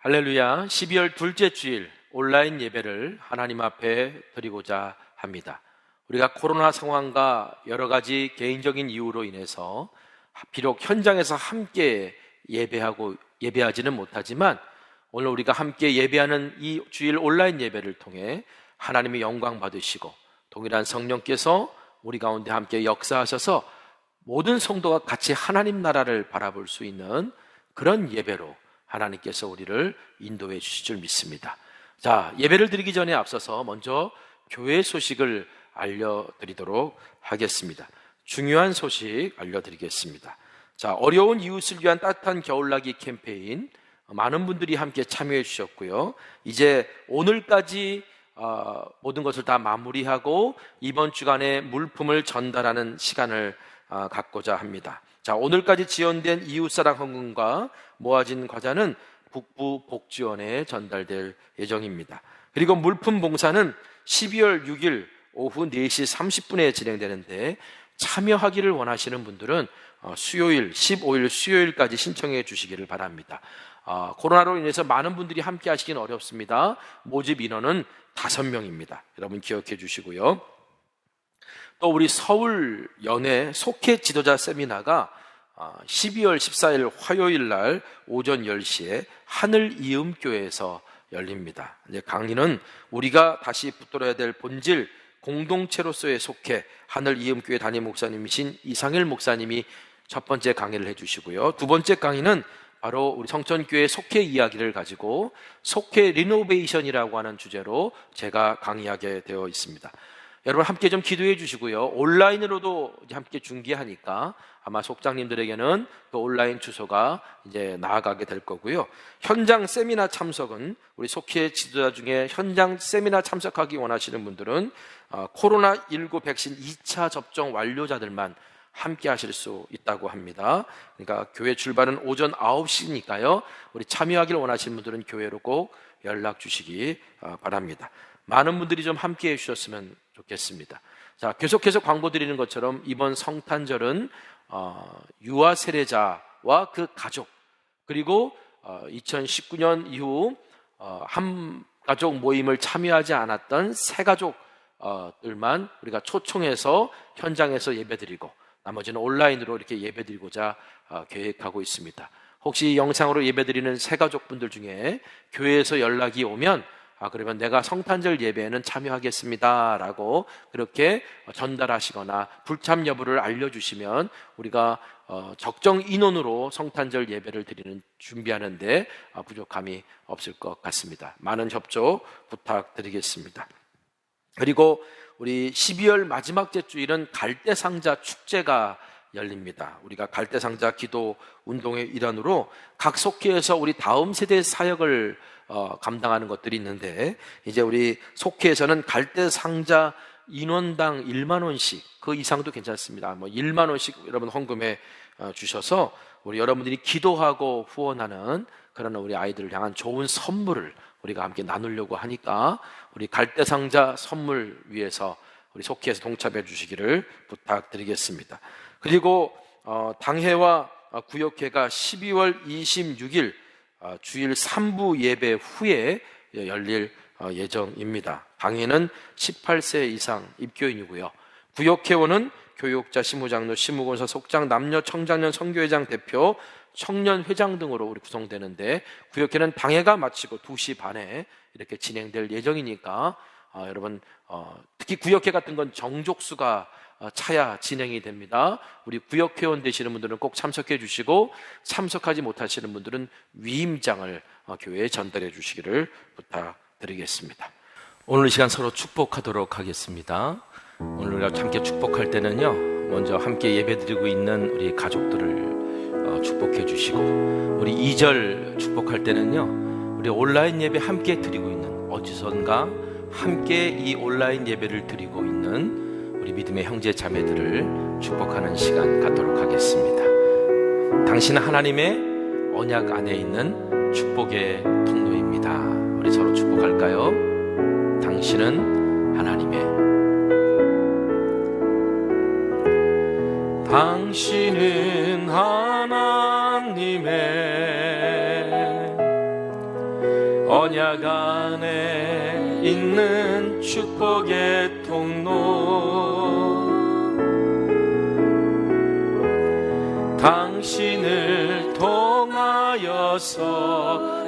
할렐루야. 12월 둘째 주일 온라인 예배를 하나님 앞에 드리고자 합니다. 우리가 코로나 상황과 여러 가지 개인적인 이유로 인해서 비록 현장에서 함께 예배하지는 못하지만 오늘 우리가 함께 예배하는 이 주일 온라인 예배를 통해 하나님의 영광 받으시고 동일한 성령께서 우리 가운데 함께 역사하셔서 모든 성도가 같이 하나님 나라를 바라볼 수 있는 그런 예배로 하나님께서 우리를 인도해 주실 줄 믿습니다. 자, 예배를 드리기 전에 앞서서 먼저 교회 소식을 알려드리도록 하겠습니다. 중요한 소식 알려드리겠습니다. 자, 어려운 이웃을 위한 따뜻한 겨울나기 캠페인 많은 분들이 함께 참여해 주셨고요. 이제 오늘까지 모든 것을 다 마무리하고 이번 주간에 물품을 전달하는 시간을 갖고자 합니다. 자, 오늘까지 지원된 이웃사랑 헌금과 모아진 과자는 북부 복지원에 전달될 예정입니다. 그리고 물품 봉사는 12월 6일 오후 4시 30분에 진행되는데 참여하기를 원하시는 분들은 수요일 15일 수요일까지 신청해 주시기를 바랍니다. 코로나로 인해서 많은 분들이 함께 하시긴 어렵습니다. 모집 인원은 5명입니다. 여러분 기억해 주시고요. 또 우리 서울 연회 속회 지도자 세미나가 12월 14일 화요일 날 오전 10시에 하늘이음교회에서 열립니다. 이제 강의는 우리가 다시 붙들어야 될 본질 공동체로서의 속회 하늘이음교회 담임 목사님이신 이상일 목사님이 첫 번째 강의를 해주시고요. 두 번째 강의는 바로 우리 성천교회 속회 이야기를 가지고 속회 리노베이션이라고 하는 주제로 제가 강의하게 되어 있습니다. 여러분 함께 좀 기도해 주시고요. 온라인으로도 함께 중계하니까 아마 속장님들에게는 그 온라인 주소가 이제 나아가게 될 거고요. 현장 세미나 참석은 우리 속회 지도자 중에 현장 세미나 참석하기 원하시는 분들은 코로나19 백신 2차 접종 완료자들만 함께 하실 수 있다고 합니다. 그러니까 교회 출발은 오전 9시니까요. 우리 참여하기를 원하시는 분들은 교회로 꼭 연락 주시기 바랍니다. 많은 분들이 좀 함께 해주셨으면 좋겠습니다. 자, 계속해서 광고 드리는 것처럼 이번 성탄절은 유아 세례자와 그 가족 그리고 2019년 이후 한 가족 모임을 참여하지 않았던 새 가족들만 우리가 초청해서 현장에서 예배드리고 나머지는 온라인으로 이렇게 예배드리고자 계획하고 있습니다. 혹시 영상으로 예배드리는 새 가족분들 중에 교회에서 연락이 오면 그러면 내가 성탄절 예배에는 참여하겠습니다 라고 그렇게 전달하시거나 불참 여부를 알려주시면 우리가 적정 인원으로 성탄절 예배를 준비하는데 부족함이 없을 것 같습니다. 많은 협조 부탁드리겠습니다. 그리고 우리 12월 마지막 주일은 갈대상자 축제가 열립니다. 우리가 갈대상자 기도 운동의 일환으로 각 속회에서 우리 다음 세대 사역을 감당하는 것들이 있는데 이제 우리 속회에서는 갈대상자 인원당 1만 원씩 그 이상도 괜찮습니다. 1만 원씩 여러분 헌금해 주셔서 우리 여러분들이 기도하고 후원하는 그런 우리 아이들을 향한 좋은 선물을 우리가 함께 나누려고 하니까 우리 갈대상자 선물 위해서 우리 속회에서 동참해 주시기를 부탁드리겠습니다. 그리고 당회와 구역회가 12월 26일 주일 3부 예배 후에 열릴 예정입니다. 당회는 18세 이상 입교인이고요. 구역회원은 교육자, 시무장로, 시무권사, 속장, 남녀, 청장년, 선교회장, 대표, 청년회장 등으로 우리 구성되는데 구역회는 당회가 마치고 2시 반에 이렇게 진행될 예정이니까 여러분 특히 구역회 같은 건 정족수가 차야 진행이 됩니다. 우리 구역회원 되시는 분들은 꼭 참석해 주시고 참석하지 못하시는 분들은 위임장을 교회에 전달해 주시기를 부탁드리겠습니다. 오늘 이 시간 서로 축복하도록 하겠습니다. 오늘 우리가 함께 축복할 때는요, 먼저 함께 예배드리고 있는 우리 가족들을 축복해 주시고 우리 2절 축복할 때는요, 우리 온라인 예배 함께 드리고 있는 어디선가 함께 이 온라인 예배를 드리고 있는 우리 믿음의 형제 자매들을 축복하는 시간 갖도록 하겠습니다. 당신은 하나님의 언약 안에 있는 축복의 통로입니다. 우리 서로 축복할까요? 당신은 하나님의 언약 안에 있는 축복의 통로, 당신을 통하여서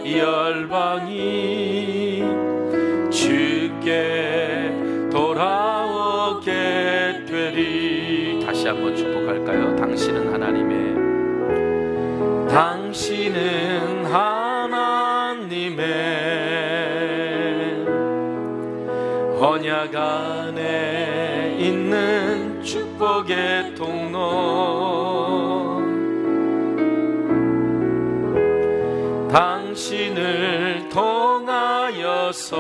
열방이 주께 돌아오게 되리. 다시 한번 축복할까요? 당신은 하나님의 언약 안에 있는 축복의 통로, 당신을 통하여서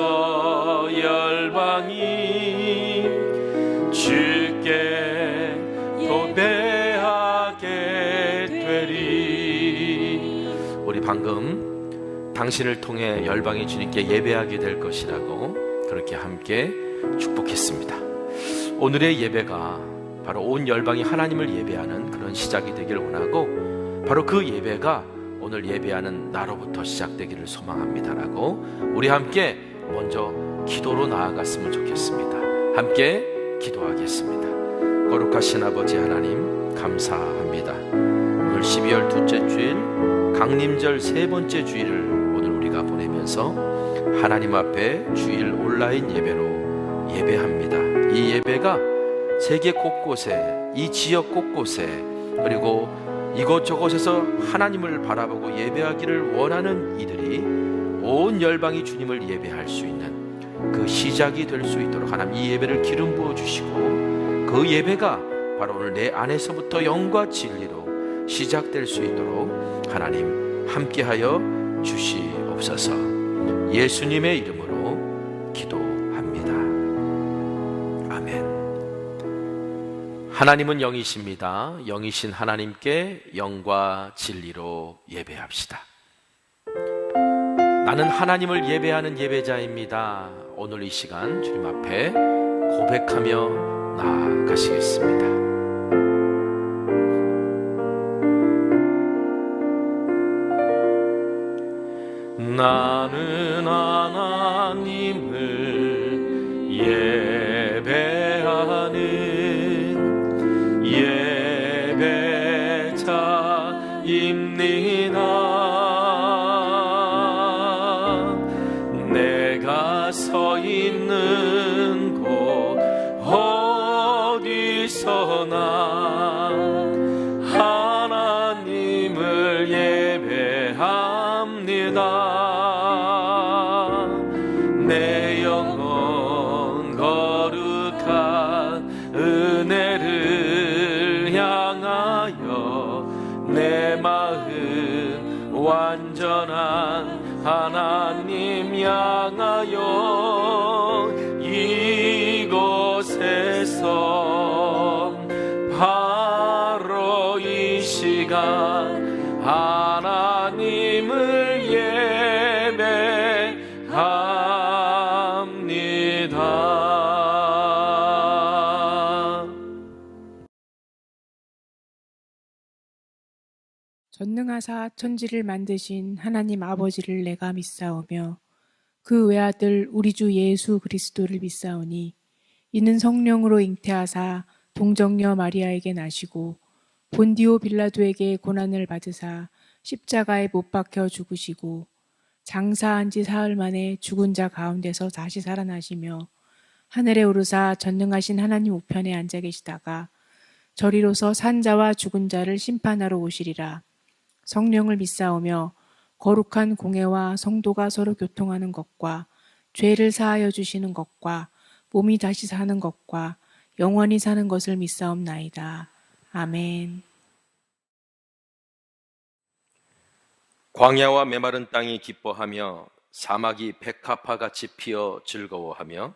열방이 주께 도배하게 되리. 우리 방금 당신을 통해 열방이 주님께 예배하게 될 것이라고 그렇게 함께 축복했습니다. 오늘의 예배가 바로 온 열방이 하나님을 예배하는 그런 시작이 되길 원하고, 바로 그 예배가 오늘 예배하는 나로부터 시작되기를 소망합니다라고 우리 함께 먼저 기도로 나아갔으면 좋겠습니다. 함께 기도하겠습니다. 거룩하신 아버지 하나님, 감사합니다. 오늘 12월 둘째 주일 강림절 세 번째 주일을 오늘 우리가 보내면서 하나님 앞에 주일 온라인 예배로 예배합니다. 이 예배가 세계 곳곳에, 이 지역 곳곳에, 그리고 이곳저곳에서 하나님을 바라보고 예배하기를 원하는 이들이 온 열방이 주님을 예배할 수 있는 그 시작이 될 수 있도록 하나님 이 예배를 기름 부어 주시고, 그 예배가 바로 오늘 내 안에서부터 영과 진리로 시작될 수 있도록 하나님 함께하여 주시옵소서. 예수님의 이름으로 기도합니다. 아멘. 하나님은 영이십니다. 영이신 하나님께 영과 진리로 예배합시다. 나는 하나님을 예배하는 예배자입니다. 오늘 이 시간 주님 앞에 고백하며 나아가시겠습니다. 나는 하나님을 예배하는 예배자입니다. 내가 서 있는 곳 어디서나 하나님을 예배합니다. 내 영혼 거룩한 은혜를 향하여 내 마음 완전한 하나님 향하여 이곳에서 바로 이 시간 하나님을 예배합니다. 전능하사 천지를 만드신 하나님 아버지를 내가 믿사오며 그 외아들 우리 주 예수 그리스도를 믿사오니 이는 성령으로 잉태하사 동정녀 마리아에게 나시고 본디오 빌라도에게 고난을 받으사 십자가에 못 박혀 죽으시고 장사한 지 사흘 만에 죽은 자 가운데서 다시 살아나시며 하늘에 오르사 전능하신 하나님 우편에 앉아 계시다가 저리로서 산 자와 죽은 자를 심판하러 오시리라. 성령을 믿사오며 거룩한 공회와 성도가 서로 교통하는 것과 죄를 사하여 주시는 것과 몸이 다시 사는 것과 영원히 사는 것을 믿사옵나이다. 아멘. 광야와 메마른 땅이 기뻐하며 사막이 백합화같이 피어 즐거워하며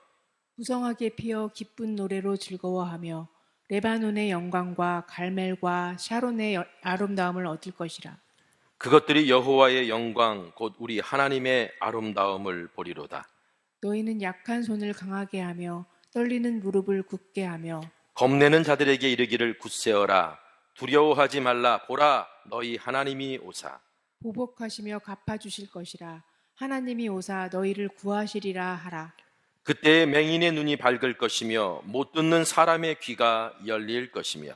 무성하게 피어 기쁜 노래로 즐거워하며 레바논의 영광과 갈멜과 샤론의 아름다움을 얻을 것이라. 그것들이 여호와의 영광 곧 우리 하나님의 아름다움을 보리로다. 너희는 약한 손을 강하게 하며 떨리는 무릎을 굳게 하며 겁내는 자들에게 이르기를 굳세어라. 두려워하지 말라. 보라, 너희 하나님이 오사. 보복하시며 갚아주실 것이라. 하나님이 오사 너희를 구하시리라 하라. 그때 맹인의 눈이 밝을 것이며 못 듣는 사람의 귀가 열릴 것이며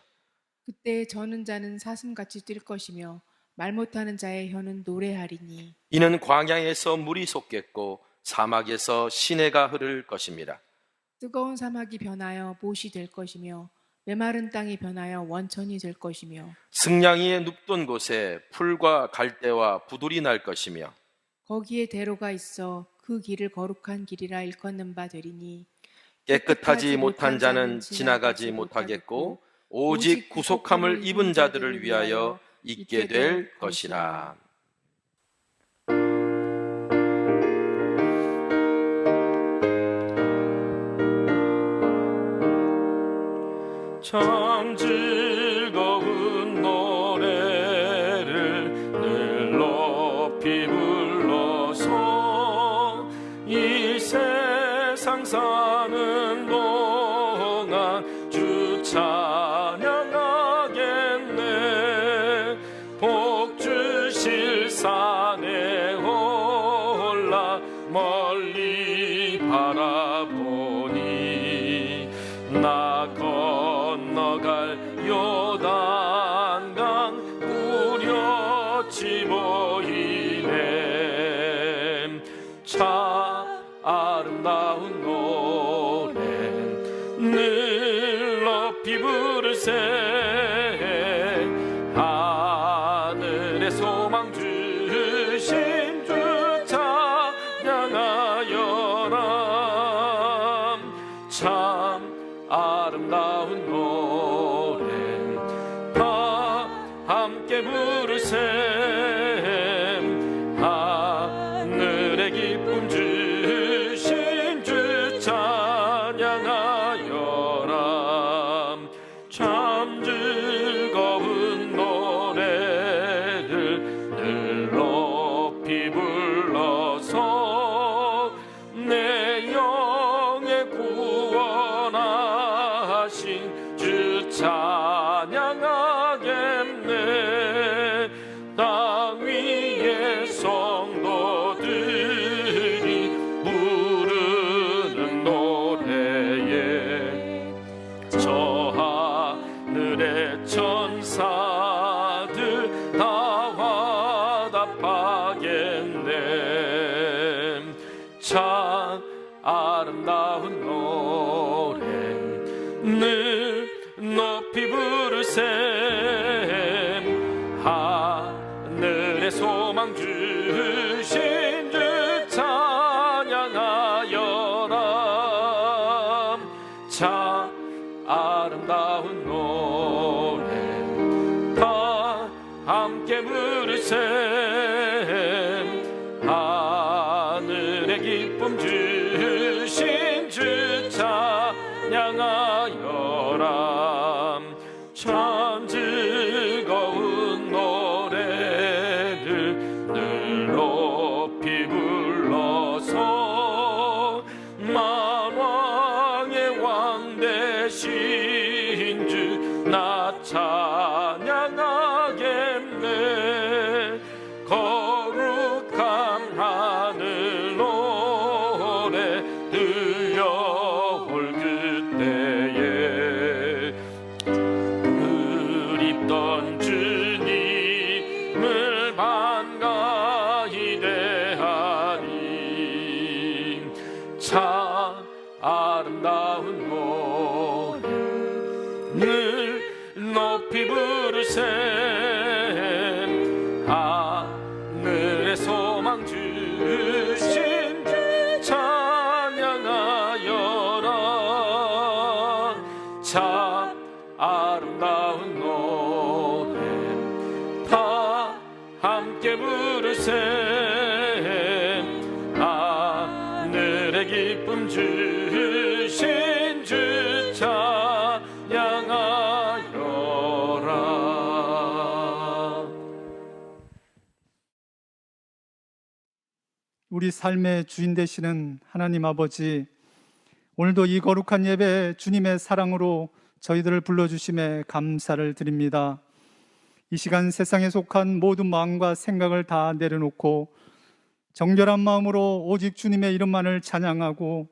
그때 저는 자는 사슴같이 뛸 것이며 말 못하는 자의 혀는 노래하리니 이는 광야에서 물이 솟겠고 사막에서 시내가 흐를 것입니다. 뜨거운 사막이 변하여 못이 될 것이며 메마른 땅이 변하여 원천이 될 것이며 승냥이의 눕던 곳에 풀과 갈대와 부들이 날 것이며 거기에 대로가 있어 그 길을 거룩한 길이라 일컫는 바 되리니 깨끗하지 못한 자는 지나가지 못하겠고 오직 구속함을 입은 자들을 위하여 있게 될 것이라. 참 즐거운 노래를 늘 높이 불러서 이 세상 사는 동안 주 찬양하겠네. 복 주실 산에 올라 멀리 바라보니 나 건너갈 요단강 우려치 보이네. 참 아름다운 노래 늘 높이 부르세. 하늘의 소망 주신 주 찬양하여라. 참 아름다운 노래 다 함께 부르셈. 하늘의 기쁨 주신 주 찬양하여라. 참 즐거운 노래를 늘 높이 불러서 내 영의 구원하신 주 찬양하겠네. 땅 위의 성도들이 부르는 노래에 저 하늘의 천사들 다 화답하겠네. 참 아름다운 노래 늘 높이 부르셈. 하늘의 소망 주신 주 찬양하여라. 참 아름다운 노래 다 함께 부르셈. 하늘의 기쁨 주신 주 찬양하여라. 참 즐거운 노래를 늘 높이 불러서 만왕의 왕 되신 주 나 찬양하겠네. 거룩한 하늘 노래 들려올 그때에 그립던 주님을 반가이 대하리. 참 아름다운 노래 늘 높이 부르셈. 하늘의 소망 주신 주 찬양하여라. 참 아름다운 노래 다 함께 부르셈. 하늘의 기쁨 주신 주 찬양하여라. 우리 삶의 주인 되시는 하나님 아버지, 오늘도 이 거룩한 예배에 주님의 사랑으로 저희들을 불러주심에 감사를 드립니다. 이 시간 세상에 속한 모든 마음과 생각을 다 내려놓고 정결한 마음으로 오직 주님의 이름만을 찬양하고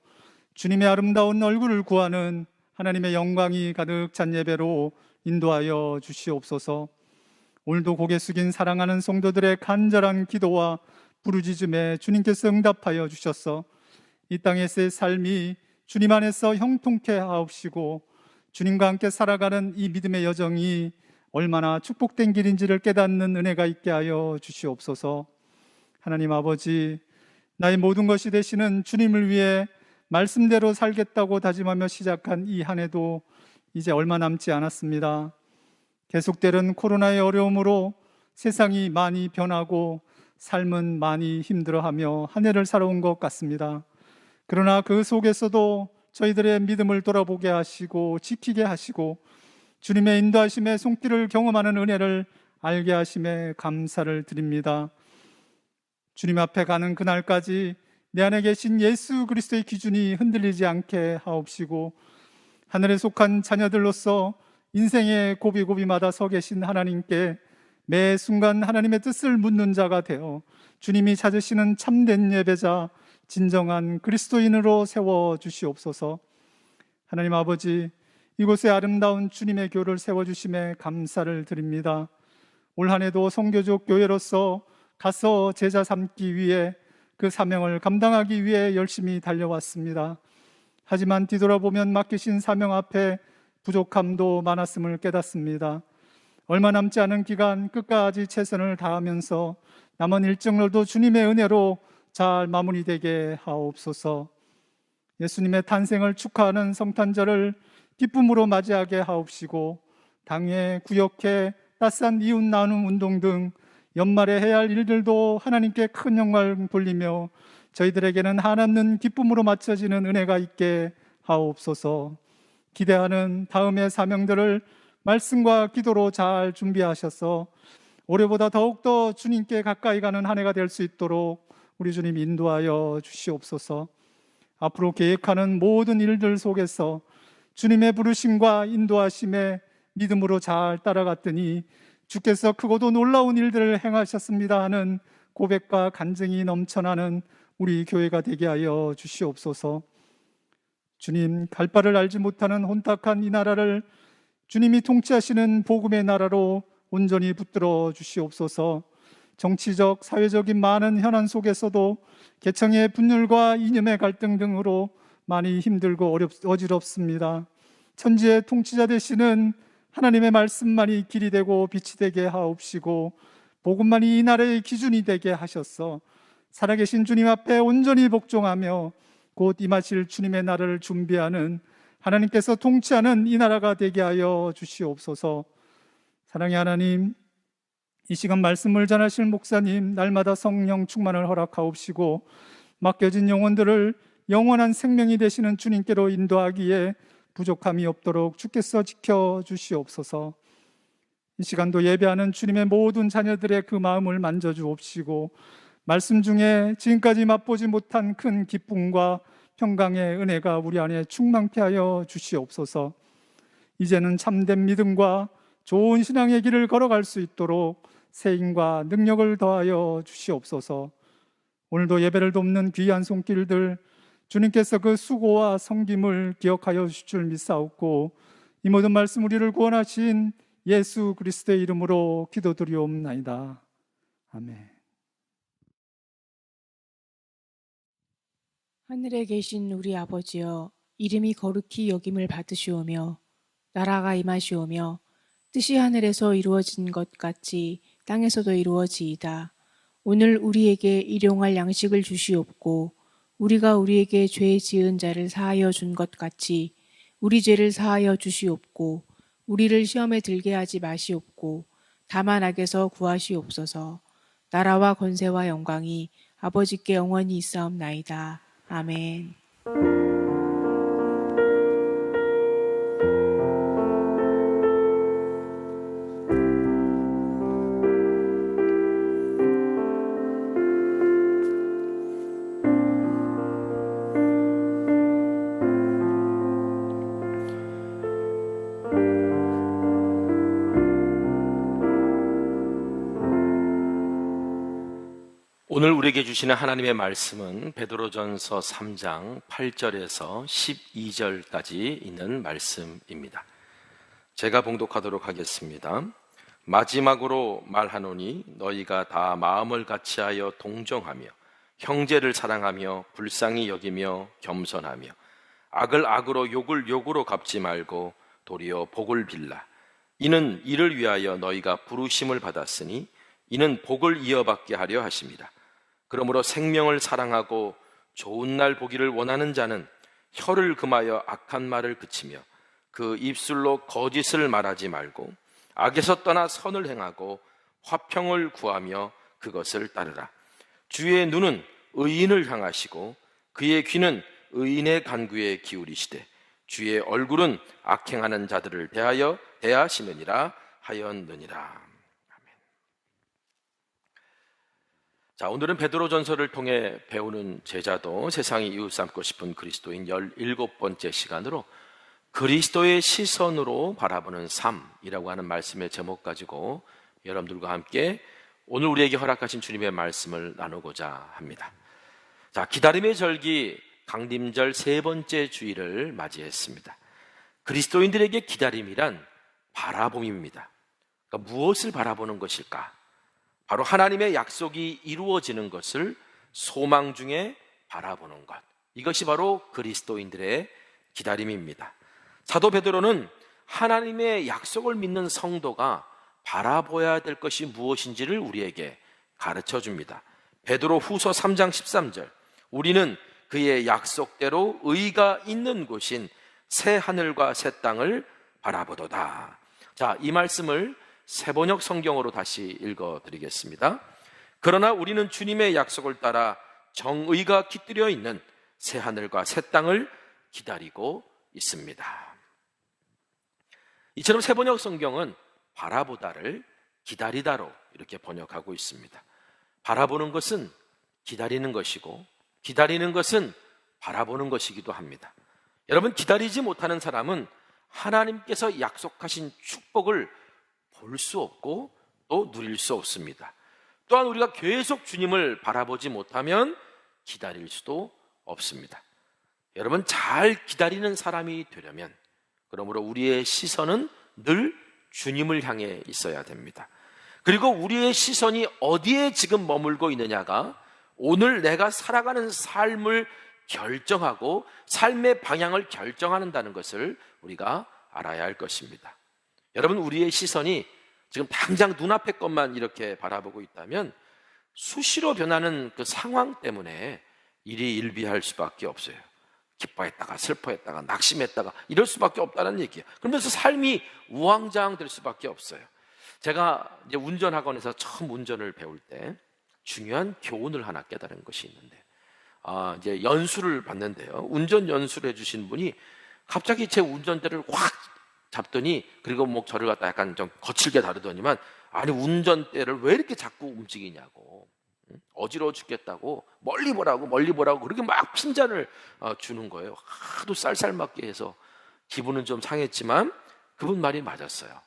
주님의 아름다운 얼굴을 구하는 하나님의 영광이 가득 찬 예배로 인도하여 주시옵소서. 오늘도 고개 숙인 사랑하는 성도들의 간절한 기도와 부르짖음에 주님께서 응답하여 주셔서 이 땅에서의 삶이 주님 안에서 형통케 하옵시고 주님과 함께 살아가는 이 믿음의 여정이 얼마나 축복된 길인지를 깨닫는 은혜가 있게 하여 주시옵소서. 하나님 아버지, 나의 모든 것이 되시는 주님을 위해 말씀대로 살겠다고 다짐하며 시작한 이 한 해도 이제 얼마 남지 않았습니다. 계속되는 코로나의 어려움으로 세상이 많이 변하고 삶은 많이 힘들어하며 한 해를 살아온 것 같습니다. 그러나 그 속에서도 저희들의 믿음을 돌아보게 하시고 지키게 하시고 주님의 인도하심의 손길을 경험하는 은혜를 알게 하심에 감사를 드립니다. 주님 앞에 가는 그날까지 내 안에 계신 예수 그리스도의 기준이 흔들리지 않게 하옵시고 하늘에 속한 자녀들로서 인생의 고비고비마다 서 계신 하나님께 매 순간 하나님의 뜻을 묻는 자가 되어 주님이 찾으시는 참된 예배자, 진정한 그리스도인으로 세워주시옵소서. 하나님 아버지, 이곳에 아름다운 주님의 교를 세워주심에 감사를 드립니다. 올 한 해도 성교적 교회로서 가서 제자 삼기 위해 그 사명을 감당하기 위해 열심히 달려왔습니다. 하지만 뒤돌아보면 맡기신 사명 앞에 부족함도 많았음을 깨닫습니다. 얼마 남지 않은 기간 끝까지 최선을 다하면서 남은 일정들도 주님의 은혜로 잘 마무리되게 하옵소서. 예수님의 탄생을 축하하는 성탄절을 기쁨으로 맞이하게 하옵시고 당회, 구역회, 따스한 이웃 나눔 운동 등 연말에 해야 할 일들도 하나님께 큰 영광을 돌리며 저희들에게는 한없는 기쁨으로 맞춰지는 은혜가 있게 하옵소서. 기대하는 다음의 사명들을 말씀과 기도로 잘 준비하셔서 올해보다 더욱더 주님께 가까이 가는 한 해가 될 수 있도록 우리 주님 인도하여 주시옵소서. 앞으로 계획하는 모든 일들 속에서 주님의 부르심과 인도하심에 믿음으로 잘 따라갔더니 주께서 크고도 놀라운 일들을 행하셨습니다 하는 고백과 간증이 넘쳐나는 우리 교회가 되게 하여 주시옵소서. 주님, 갈 바를 알지 못하는 혼탁한 이 나라를 주님이 통치하시는 복음의 나라로 온전히 붙들어 주시옵소서. 정치적, 사회적인 많은 현안 속에서도 계층의 분열과 이념의 갈등 등으로 많이 힘들고 어지럽습니다. 천지의 통치자 되시는 하나님의 말씀만이 길이 되고 빛이 되게 하옵시고 복음만이 이 나라의 기준이 되게 하셔서 살아계신 주님 앞에 온전히 복종하며 곧 임하실 주님의 나라를 준비하는 하나님께서 통치하는 이 나라가 되게 하여 주시옵소서. 사랑의 하나님, 이 시간 말씀을 전하실 목사님 날마다 성령 충만을 허락하옵시고 맡겨진 영혼들을 영원한 생명이 되시는 주님께로 인도하기에 부족함이 없도록 주께서 지켜주시옵소서. 이 시간도 예배하는 주님의 모든 자녀들의 그 마음을 만져주옵시고 말씀 중에 지금까지 맛보지 못한 큰 기쁨과 평강의 은혜가 우리 안에 충만케 하여 주시옵소서. 이제는 참된 믿음과 좋은 신앙의 길을 걸어갈 수 있도록 세임과 능력을 더하여 주시옵소서. 오늘도 예배를 돕는 귀한 손길들 주님께서 그 수고와 섬김을 기억하여 주실 줄 믿사옵고 이 모든 말씀 우리를 구원하신 예수 그리스도의 이름으로 기도드리옵나이다. 아멘. 하늘에 계신 우리 아버지여, 이름이 거룩히 여김을 받으시오며 나라가 임하시오며 뜻이 하늘에서 이루어진 것 같이 땅에서도 이루어지이다. 오늘 우리에게 일용할 양식을 주시옵고 우리가 우리에게 죄 지은 자를 사하여 준 것 같이 우리 죄를 사하여 주시옵고 우리를 시험에 들게 하지 마시옵고 다만 악에서 구하시옵소서. 나라와 권세와 영광이 아버지께 영원히 있사옵나이다. 아멘. 오늘 우리에게 주시는 하나님의 말씀은 베드로전서 3장 8절에서 12절까지 있는 말씀입니다. 제가 봉독하도록 하겠습니다. 마지막으로 말하노니 너희가 다 마음을 같이하여 동정하며 형제를 사랑하며 불쌍히 여기며 겸손하며 악을 악으로 욕을 욕으로 갚지 말고 도리어 복을 빌라. 이는 이를 위하여 너희가 부르심을 받았으니 이는 복을 이어받게 하려 하심이라. 그러므로 생명을 사랑하고 좋은 날 보기를 원하는 자는 혀를 금하여 악한 말을 그치며 그 입술로 거짓을 말하지 말고 악에서 떠나 선을 행하고 화평을 구하며 그것을 따르라. 주의 눈은 의인을 향하시고 그의 귀는 의인의 간구에 기울이시되 주의 얼굴은 악행하는 자들을 대하여 대하시느니라 하였느니라. 자, 오늘은 베드로전서를 통해 배우는 제자도 세상이 이웃 삼고 싶은 그리스도인 17번째 시간으로 그리스도의 시선으로 바라보는 삶이라고 하는 말씀의 제목 가지고 여러분들과 함께 오늘 우리에게 허락하신 주님의 말씀을 나누고자 합니다. 자, 기다림의 절기 강림절 세 번째 주일을 맞이했습니다. 그리스도인들에게 기다림이란 바라봄입니다. 그러니까 무엇을 바라보는 것일까? 바로 하나님의 약속이 이루어지는 것을 소망 중에 바라보는 것. 이것이 바로 그리스도인들의 기다림입니다. 사도 베드로는 하나님의 약속을 믿는 성도가 바라보아야 될 것이 무엇인지를 우리에게 가르쳐 줍니다. 베드로 후서 3장 13절. 우리는 그의 약속대로 의가 있는 곳인 새 하늘과 새 땅을 바라보도다. 자, 이 말씀을 세번역 성경으로 다시 읽어드리겠습니다. 그러나 우리는 주님의 약속을 따라 정의가 깃들여 있는 새 하늘과 새 땅을 기다리고 있습니다. 이처럼 세번역 성경은 바라보다를 기다리다로 이렇게 번역하고 있습니다. 바라보는 것은 기다리는 것이고 기다리는 것은 바라보는 것이기도 합니다. 여러분, 기다리지 못하는 사람은 하나님께서 약속하신 축복을 볼 수 없고 또 누릴 수 없습니다. 또한 우리가 계속 주님을 바라보지 못하면 기다릴 수도 없습니다. 여러분, 잘 기다리는 사람이 되려면 그러므로 우리의 시선은 늘 주님을 향해 있어야 됩니다. 그리고 우리의 시선이 어디에 지금 머물고 있느냐가 오늘 내가 살아가는 삶을 결정하고 삶의 방향을 결정한다는 것을 우리가 알아야 할 것입니다. 여러분, 우리의 시선이 지금 당장 눈앞의 것만 이렇게 바라보고 있다면 수시로 변하는 그 상황 때문에 일이 일비할 수밖에 없어요. 기뻐했다가 슬퍼했다가 낙심했다가 이럴 수밖에 없다는 얘기예요. 그러면서 삶이 우왕좌왕 될 수밖에 없어요. 제가 이제 운전학원에서 처음 운전을 배울 때 중요한 교훈을 하나 깨달은 것이 있는데, 이제 연수를 받는데요. 운전 연수를 해주신 분이 갑자기 제 운전대를 확 잡더니, 그리고 뭐 저를 갖다 약간 좀 거칠게 다루더니만, 아니 운전대를 왜 이렇게 자꾸 움직이냐고, 어지러워 죽겠다고 멀리 보라고 그렇게 막 핀잔을 주는 거예요. 하도 쌀쌀맞게 해서 기분은 좀 상했지만 그분 말이 맞았어요.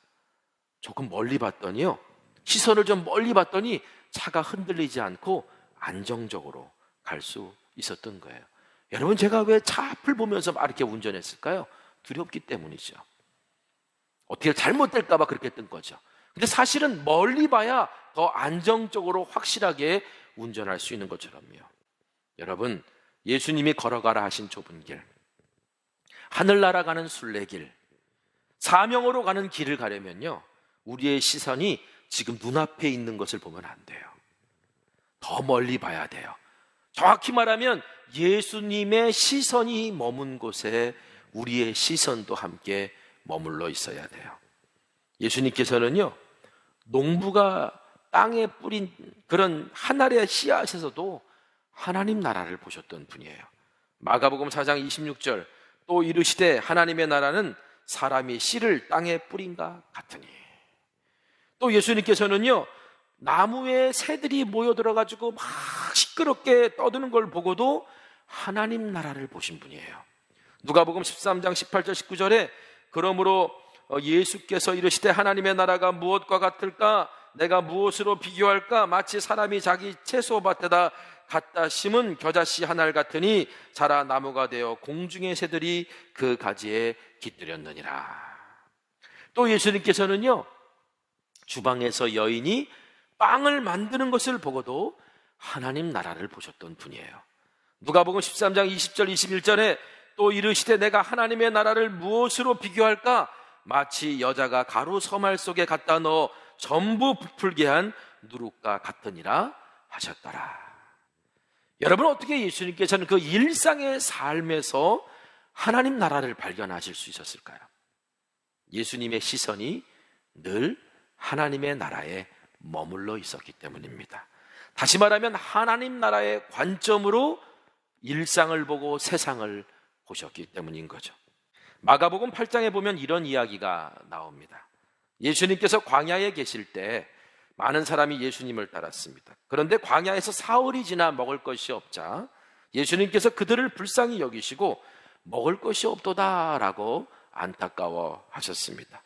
조금 멀리 봤더니요, 시선을 좀 멀리 봤더니 차가 흔들리지 않고 안정적으로 갈 수 있었던 거예요. 여러분, 제가 왜 차 앞을 보면서 막 이렇게 운전했을까요? 두렵기 때문이죠. 어떻게 잘못될까 봐 그렇게 했던 거죠. 근데 사실은 멀리 봐야 더 안정적으로 확실하게 운전할 수 있는 것처럼요. 여러분, 예수님이 걸어가라 하신 좁은 길, 하늘나라 가는 순례길, 사명으로 가는 길을 가려면요, 우리의 시선이 지금 눈앞에 있는 것을 보면 안 돼요. 더 멀리 봐야 돼요. 정확히 말하면 예수님의 시선이 머문 곳에 우리의 시선도 함께 머물러 있어야 돼요. 예수님께서는요, 농부가 땅에 뿌린 그런 한 알의 씨앗에서도 하나님 나라를 보셨던 분이에요. 마가복음 4장 26절, 또 이르시되 하나님의 나라는 사람이 씨를 땅에 뿌린가 같으니. 또 예수님께서는요, 나무에 새들이 모여들어가지고 막 시끄럽게 떠드는 걸 보고도 하나님 나라를 보신 분이에요. 누가복음 13장 18절 19절에 그러므로 예수께서 이르시되 하나님의 나라가 무엇과 같을까? 내가 무엇으로 비교할까? 마치 사람이 자기 채소밭에다 갖다 심은 겨자씨 한 알 같으니 자라 나무가 되어 공중의 새들이 그 가지에 깃들였느니라. 또 예수님께서는요, 주방에서 여인이 빵을 만드는 것을 보고도 하나님 나라를 보셨던 분이에요. 누가복음 13장 20절 21절에 또 이르시되 내가 하나님의 나라를 무엇으로 비교할까? 마치 여자가 가루 서말 속에 갖다 넣어 전부 부풀게 한 누룩과 같으니라 하셨더라. 여러분, 어떻게 예수님께서는 그 일상의 삶에서 하나님 나라를 발견하실 수 있었을까요? 예수님의 시선이 늘 하나님의 나라에 머물러 있었기 때문입니다. 다시 말하면 하나님 나라의 관점으로 일상을 보고 세상을 보셨기 때문인 거죠. 마가복음 8장에 보면 이런 이야기가 나옵니다. 예수님께서 광야에 계실 때 많은 사람이 예수님을 따랐습니다. 그런데 광야에서 사흘이 지나 먹을 것이 없자 예수님께서 그들을 불쌍히 여기시고 먹을 것이 없도다라고 안타까워 하셨습니다.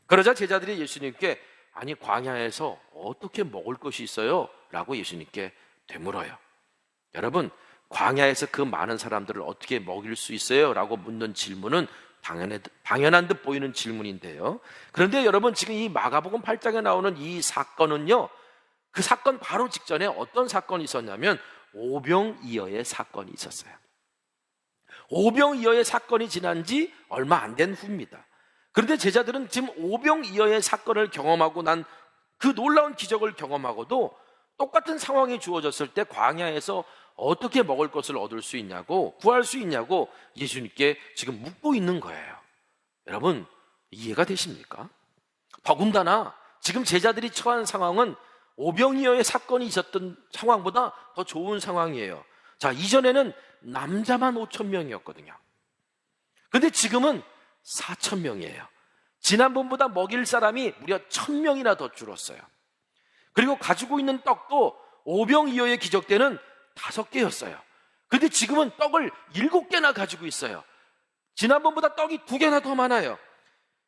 그러자 제자들이 예수님께 아니 광야에서 어떻게 먹을 것이 있어요? 라고 예수님께 되물어요. 여러분, 광야에서 그 많은 사람들을 어떻게 먹일 수 있어요? 라고 묻는 질문은 당연한 듯 보이는 질문인데요. 그런데 여러분, 지금 이 마가복음 8장에 나오는 이 사건은요, 그 사건 바로 직전에 어떤 사건이 있었냐면 오병이어의 사건이 있었어요. 오병이어의 사건이 지난 지 얼마 안 된 후입니다. 그런데 제자들은 지금 오병이어의 사건을 경험하고 난 그 놀라운 기적을 경험하고도 똑같은 상황이 주어졌을 때 광야에서 어떻게 먹을 것을 얻을 수 있냐고, 구할 수 있냐고 예수님께 지금 묻고 있는 거예요. 여러분, 이해가 되십니까? 더군다나 지금 제자들이 처한 상황은 오병이어의 사건이 있었던 상황보다 더 좋은 상황이에요. 자, 이전에는 남자만 5,000명이었거든요. 그런데 지금은 4,000명이에요. 지난번보다 먹일 사람이 무려 1,000명이나 더 줄었어요. 그리고 가지고 있는 떡도 오병이어의 기적 때는 5개였어요. 그런데 지금은 떡을 7개나 가지고 있어요. 지난번보다 떡이 2개나 더 많아요.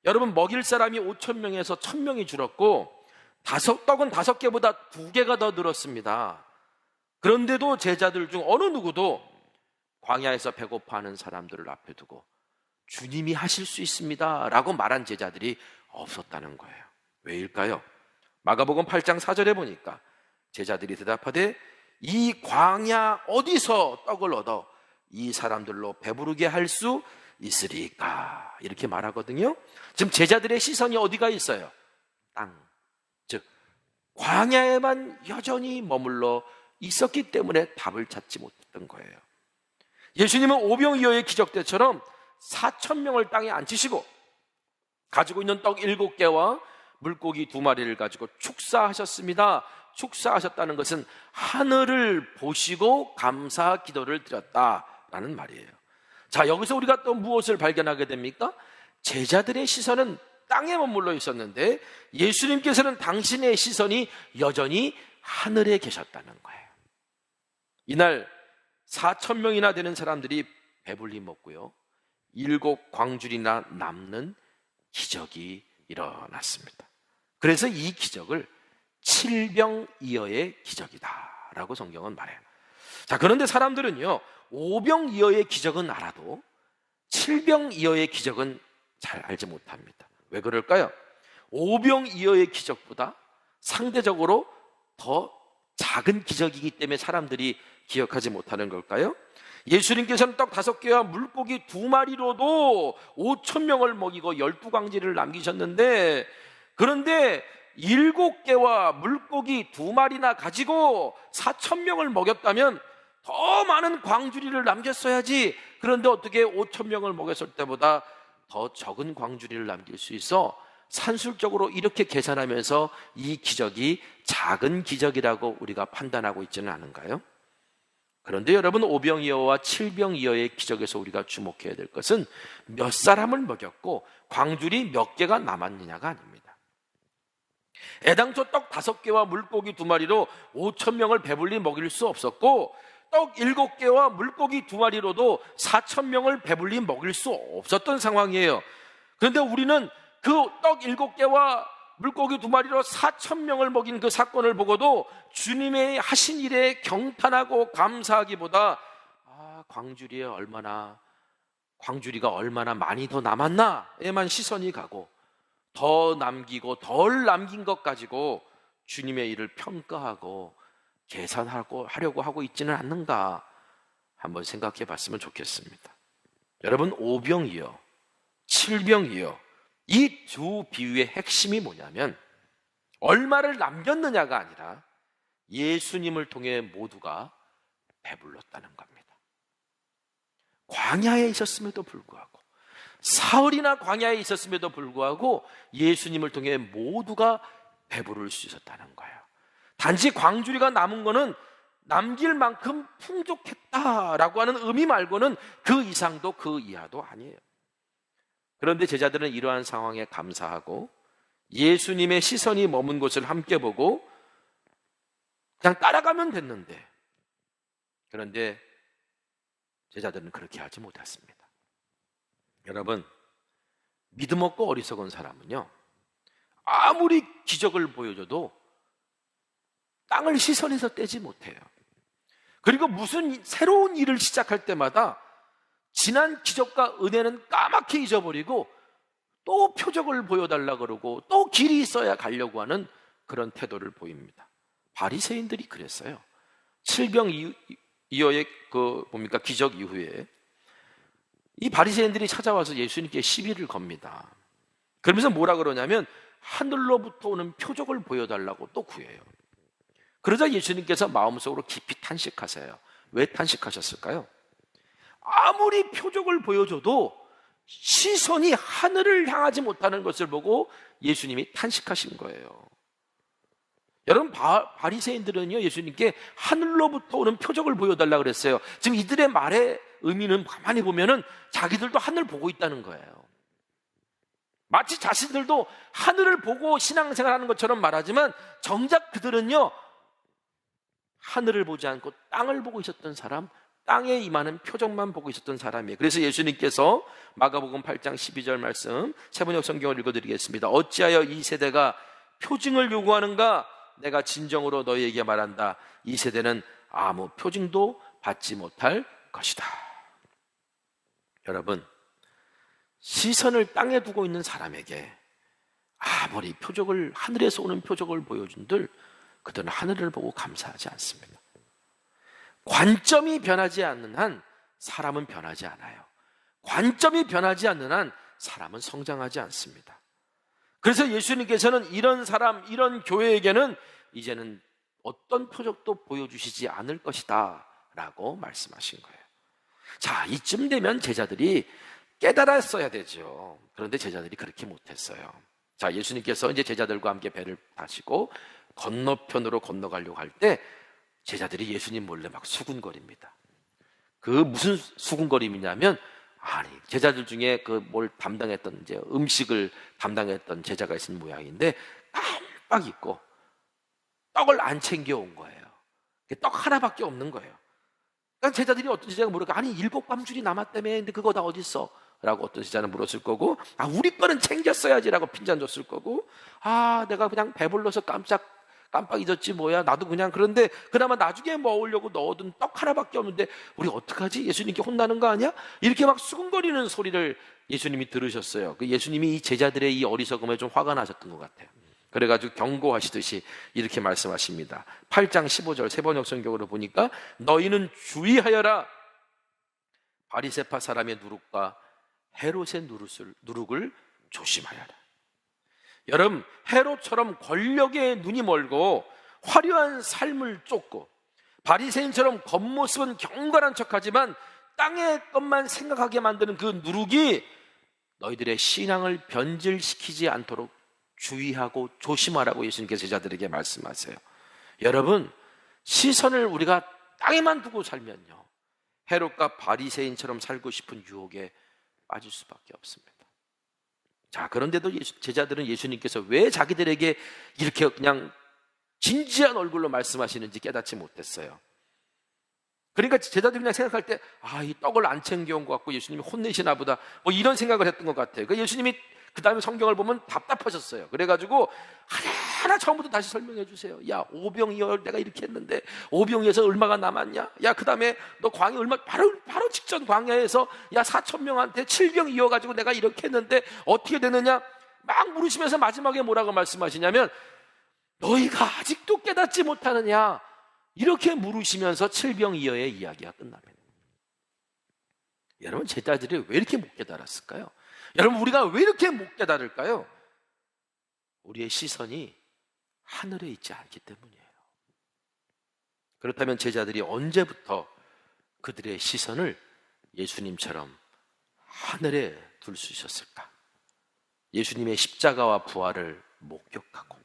여러분, 먹일 사람이 5,000명에서 1,000명이 줄었고 떡은 5개보다 2개가 더 늘었습니다. 그런데도 제자들 중 어느 누구도 광야에서 배고파하는 사람들을 앞에 두고 주님이 하실 수 있습니다 라고 말한 제자들이 없었다는 거예요. 왜일까요? 마가복음 8장 4절에 보니까 제자들이 대답하되 이 광야 어디서 떡을 얻어 이 사람들로 배부르게 할 수 있으리까? 이렇게 말하거든요. 지금 제자들의 시선이 어디가 있어요? 땅, 즉 광야에만 여전히 머물러 있었기 때문에 답을 찾지 못했던 거예요. 예수님은 오병이어의 기적 때처럼 4,000명을 땅에 앉히시고 가지고 있는 떡 7개와 물고기 2마리를 가지고 축사하셨습니다. 축사하셨다는 것은 하늘을 보시고 감사 기도를 드렸다라는 말이에요. 자, 여기서 우리가 또 무엇을 발견하게 됩니까? 제자들의 시선은 땅에 머물러 있었는데 예수님께서는 당신의 시선이 여전히 하늘에 계셨다는 거예요. 이날 4,000명이나 되는 사람들이 배불리 먹고요, 7 광줄이나 남는 기적이 일어났습니다. 그래서 이 기적을 칠병이어의 기적이다라고 성경은 말해요. 자, 그런데 사람들은요, 오병이어의 기적은 알아도 칠병이어의 기적은 잘 알지 못합니다. 왜 그럴까요? 오병이어의 기적보다 상대적으로 더 작은 기적이기 때문에 사람들이 기억하지 못하는 걸까요? 예수님께서는 떡 5개와 물고기 2마리로도 5,000명을 먹이고 12광지를 남기셨는데, 그런데 7개와 물고기 2마리나 가지고 4,000명을 먹였다면 더 많은 광주리를 남겼어야지. 그런데 어떻게 5,000명을 먹였을 때보다 더 적은 광주리를 남길 수 있어? 산술적으로 이렇게 계산하면서 이 기적이 작은 기적이라고 우리가 판단하고 있지는 않은가요? 그런데 여러분, 오병이어와 칠병이어의 기적에서 우리가 주목해야 될 것은 몇 사람을 먹였고 광줄이 몇 개가 남았느냐가 아닙니다. 애당초 떡 5개와 물고기 2마리로 5,000명을 배불리 먹일 수 없었고 떡 7개와 물고기 2마리로도 4,000명을 배불리 먹일 수 없었던 상황이에요. 그런데 우리는 그 떡 7개와 물고기 2마리로 4,000명을 먹인 그 사건을 보고도 주님의 하신 일에 경탄하고 감사하기보다 광주리가 얼마나 많이 더 남았나에만 시선이 가고, 더 남기고 덜 남긴 것 가지고 주님의 일을 평가하고 계산하려고 하고 있지는 않는가 한번 생각해 봤으면 좋겠습니다. 여러분, 5병이요 7병이요, 이 두 비유의 핵심이 뭐냐면 얼마를 남겼느냐가 아니라 예수님을 통해 모두가 배불렀다는 겁니다. 광야에 있었음에도 불구하고, 사흘이나 광야에 있었음에도 불구하고 예수님을 통해 모두가 배부를 수 있었다는 거예요. 단지 광주리가 남은 거는 남길 만큼 풍족했다라고 하는 의미 말고는 그 이상도 그 이하도 아니에요. 그런데 제자들은 이러한 상황에 감사하고 예수님의 시선이 머문 곳을 함께 보고 그냥 따라가면 됐는데, 그런데 제자들은 그렇게 하지 못했습니다. 여러분, 믿음 없고 어리석은 사람은요, 아무리 기적을 보여줘도 땅을 시선에서 떼지 못해요. 그리고 무슨 새로운 일을 시작할 때마다 지난 기적과 은혜는 까맣게 잊어버리고 또 표적을 보여달라 그러고 또 길이 있어야 가려고 하는 그런 태도를 보입니다. 바리새인들이 그랬어요. 7병 이어의 기적 이후에 이 바리새인들이 찾아와서 예수님께 시비를 겁니다. 그러면서 뭐라 그러냐면 하늘로부터 오는 표적을 보여달라고 또 구해요. 그러자 예수님께서 마음속으로 깊이 탄식하세요. 왜 탄식하셨을까요? 아무리 표적을 보여줘도 시선이 하늘을 향하지 못하는 것을 보고 예수님이 탄식하신 거예요. 여러분, 바리새인들은요, 예수님께 하늘로부터 오는 표적을 보여달라고 그랬어요. 지금 이들의 말의 의미는 가만히 보면은 자기들도 하늘 보고 있다는 거예요. 마치 자신들도 하늘을 보고 신앙생활하는 것처럼 말하지만 정작 그들은요, 하늘을 보지 않고 땅을 보고 있었던 사람, 땅에 임하는 표적만 보고 있었던 사람이에요. 그래서 예수님께서 마가복음 8장 12절 말씀, 세번역 성경을 읽어드리겠습니다. 어찌하여 이 세대가 표징을 요구하는가? 내가 진정으로 너희에게 말한다. 이 세대는 아무 표징도 받지 못할 것이다. 여러분, 시선을 땅에 두고 있는 사람에게 아무리 하늘에서 오는 표적을 보여준들 그들은 하늘을 보고 감사하지 않습니다. 관점이 변하지 않는 한 사람은 변하지 않아요. 관점이 변하지 않는 한 사람은 성장하지 않습니다. 그래서 예수님께서는 이런 사람, 이런 교회에게는 이제는 어떤 표적도 보여주시지 않을 것이다 라고 말씀하신 거예요. 자, 이쯤 되면 제자들이 깨달았어야 되죠. 그런데 제자들이 그렇게 못했어요. 자, 예수님께서 이제 제자들과 함께 배를 타시고 건너편으로 건너가려고 할 때 제자들이 예수님 몰래 막 수군거립니다. 그 무슨 수군거림이냐면, 제자들 중에 뭘 담당했던, 이제 음식을 담당했던 제자가 있는 모양인데 깜빡 잊고 떡을 안 챙겨온 거예요. 떡 하나밖에 없는 거예요. 그러니까 제자들이, 어떤 제자가 물어가, 7밤줄이 남았다며, 근데 그거 다 어딨어? 라고 어떤 제자는 물었을 거고, 우리 거는 챙겼어야지 라고 핀잔 줬을 거고, 내가 그냥 배불러서 깜빡 잊었지 뭐야, 나도 그냥. 그런데 그나마 나중에 먹으려고 넣어둔 떡 하나밖에 없는데 우리 어떡하지? 예수님께 혼나는 거 아니야? 이렇게 막 수근거리는 소리를 예수님이 들으셨어요. 예수님이 이 제자들의 이 어리석음에 좀 화가 나셨던 것 같아요. 그래가지고 경고하시듯이 이렇게 말씀하십니다. 8장 15절 세번역 성경으로 보니까 너희는 주의하여라. 바리새파 사람의 누룩과 헤롯의 누룩을 조심하여라. 여러분, 헤롯처럼 권력에 눈이 멀고 화려한 삶을 쫓고 바리새인처럼 겉모습은 경건한 척하지만 땅의 것만 생각하게 만드는 그 누룩이 너희들의 신앙을 변질시키지 않도록 주의하고 조심하라고 예수님께서 제자들에게 말씀하세요. 여러분, 시선을 우리가 땅에만 두고 살면요, 헤롯과 바리새인처럼 살고 싶은 유혹에 빠질 수밖에 없습니다. 자, 그런데도 제자들은 예수님께서 왜 자기들에게 이렇게 그냥 진지한 얼굴로 말씀하시는지 깨닫지 못했어요. 그러니까 제자들이 그냥 생각할 때, 이 떡을 안 챙겨온 것 같고 예수님이 혼내시나 보다, 뭐 이런 생각을 했던 것 같아요. 그러니까 예수님이 그 다음에 성경을 보면 답답하셨어요. 그래가지고 하나 처음부터 다시 설명해 주세요. 야, 오병이어 내가 이렇게 했는데 오병이어서 얼마가 남았냐? 야, 그 다음에 너 광야 얼마, 바로 직전 광야에서 야 4,000명한테 7병 이어가지고 내가 이렇게 했는데 어떻게 되느냐? 막 물으시면서 마지막에 뭐라고 말씀하시냐면 너희가 아직도 깨닫지 못하느냐? 이렇게 물으시면서 7병이어의 이야기가 끝납니다. 여러분, 제자들이 왜 이렇게 못 깨달았을까요? 여러분, 우리가 왜 이렇게 못 깨달을까요? 우리의 시선이 하늘에 있지 않기 때문이에요. 그렇다면 제자들이 언제부터 그들의 시선을 예수님처럼 하늘에 둘 수 있었을까? 예수님의 십자가와 부활을 목격하고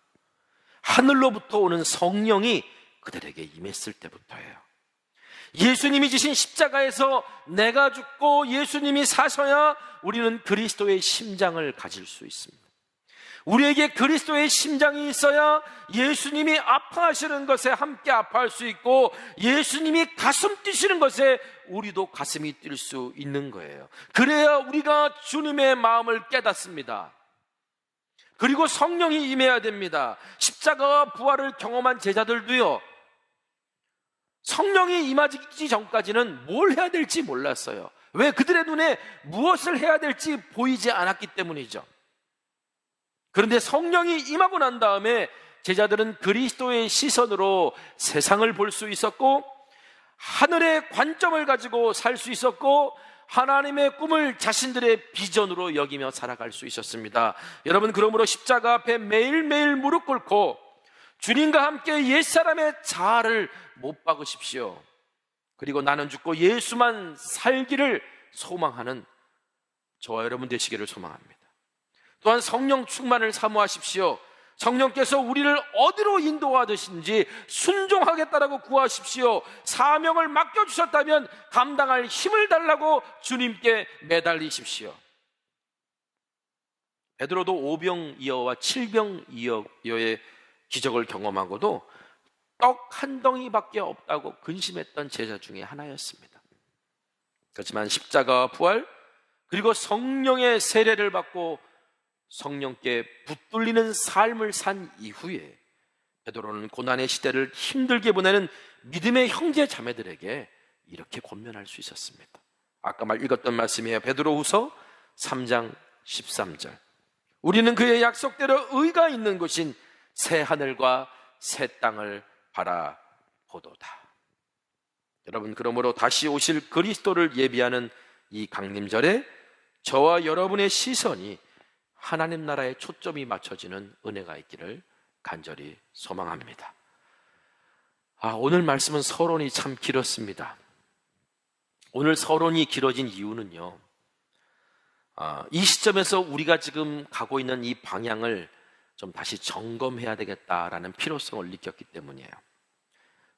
하늘로부터 오는 성령이 그들에게 임했을 때부터예요. 예수님이 지신 십자가에서 내가 죽고 예수님이 사셔야 우리는 그리스도의 심장을 가질 수 있습니다. 우리에게 그리스도의 심장이 있어야 예수님이 아파하시는 것에 함께 아파할 수 있고 예수님이 가슴 뛰시는 것에 우리도 가슴이 뛸 수 있는 거예요. 그래야 우리가 주님의 마음을 깨닫습니다. 그리고 성령이 임해야 됩니다. 십자가와 부활을 경험한 제자들도요, 성령이 임하기 전까지는 뭘 해야 될지 몰랐어요. 왜? 그들의 눈에 무엇을 해야 될지 보이지 않았기 때문이죠. 그런데 성령이 임하고 난 다음에 제자들은 그리스도의 시선으로 세상을 볼 수 있었고 하늘의 관점을 가지고 살 수 있었고 하나님의 꿈을 자신들의 비전으로 여기며 살아갈 수 있었습니다. 여러분, 그러므로 십자가 앞에 매일매일 무릎 꿇고 주님과 함께 옛사람의 자아를 못 박으십시오. 그리고 나는 죽고 예수만 살기를 소망하는 저와 여러분 되시기를 소망합니다. 또한 성령 충만을 사모하십시오. 성령께서 우리를 어디로 인도하듯인지 순종하겠다라고 구하십시오. 사명을 맡겨주셨다면 감당할 힘을 달라고 주님께 매달리십시오. 베드로도 오병이어와 7병이어의 기적을 경험하고도 떡 한 덩이밖에 없다고 근심했던 제자 중에 하나였습니다. 그렇지만 십자가와 부활 그리고 성령의 세례를 받고 성령께 붙들리는 삶을 산 이후에 베드로는 고난의 시대를 힘들게 보내는 믿음의 형제 자매들에게 이렇게 권면할 수 있었습니다. 아까 읽었던 말씀이에요. 베드로후서 3장 13절. 우리는 그의 약속대로 의가 있는 곳인 새 하늘과 새 땅을 바라보도다. 여러분, 그러므로 다시 오실 그리스도를 예비하는 이 강림절에 저와 여러분의 시선이 하나님 나라에 초점이 맞춰지는 은혜가 있기를 간절히 소망합니다. 오늘 말씀은 서론이 참 길었습니다. 오늘 서론이 길어진 이유는요, 이 시점에서 우리가 지금 가고 있는 이 방향을 좀 다시 점검해야 되겠다라는 필요성을 느꼈기 때문이에요.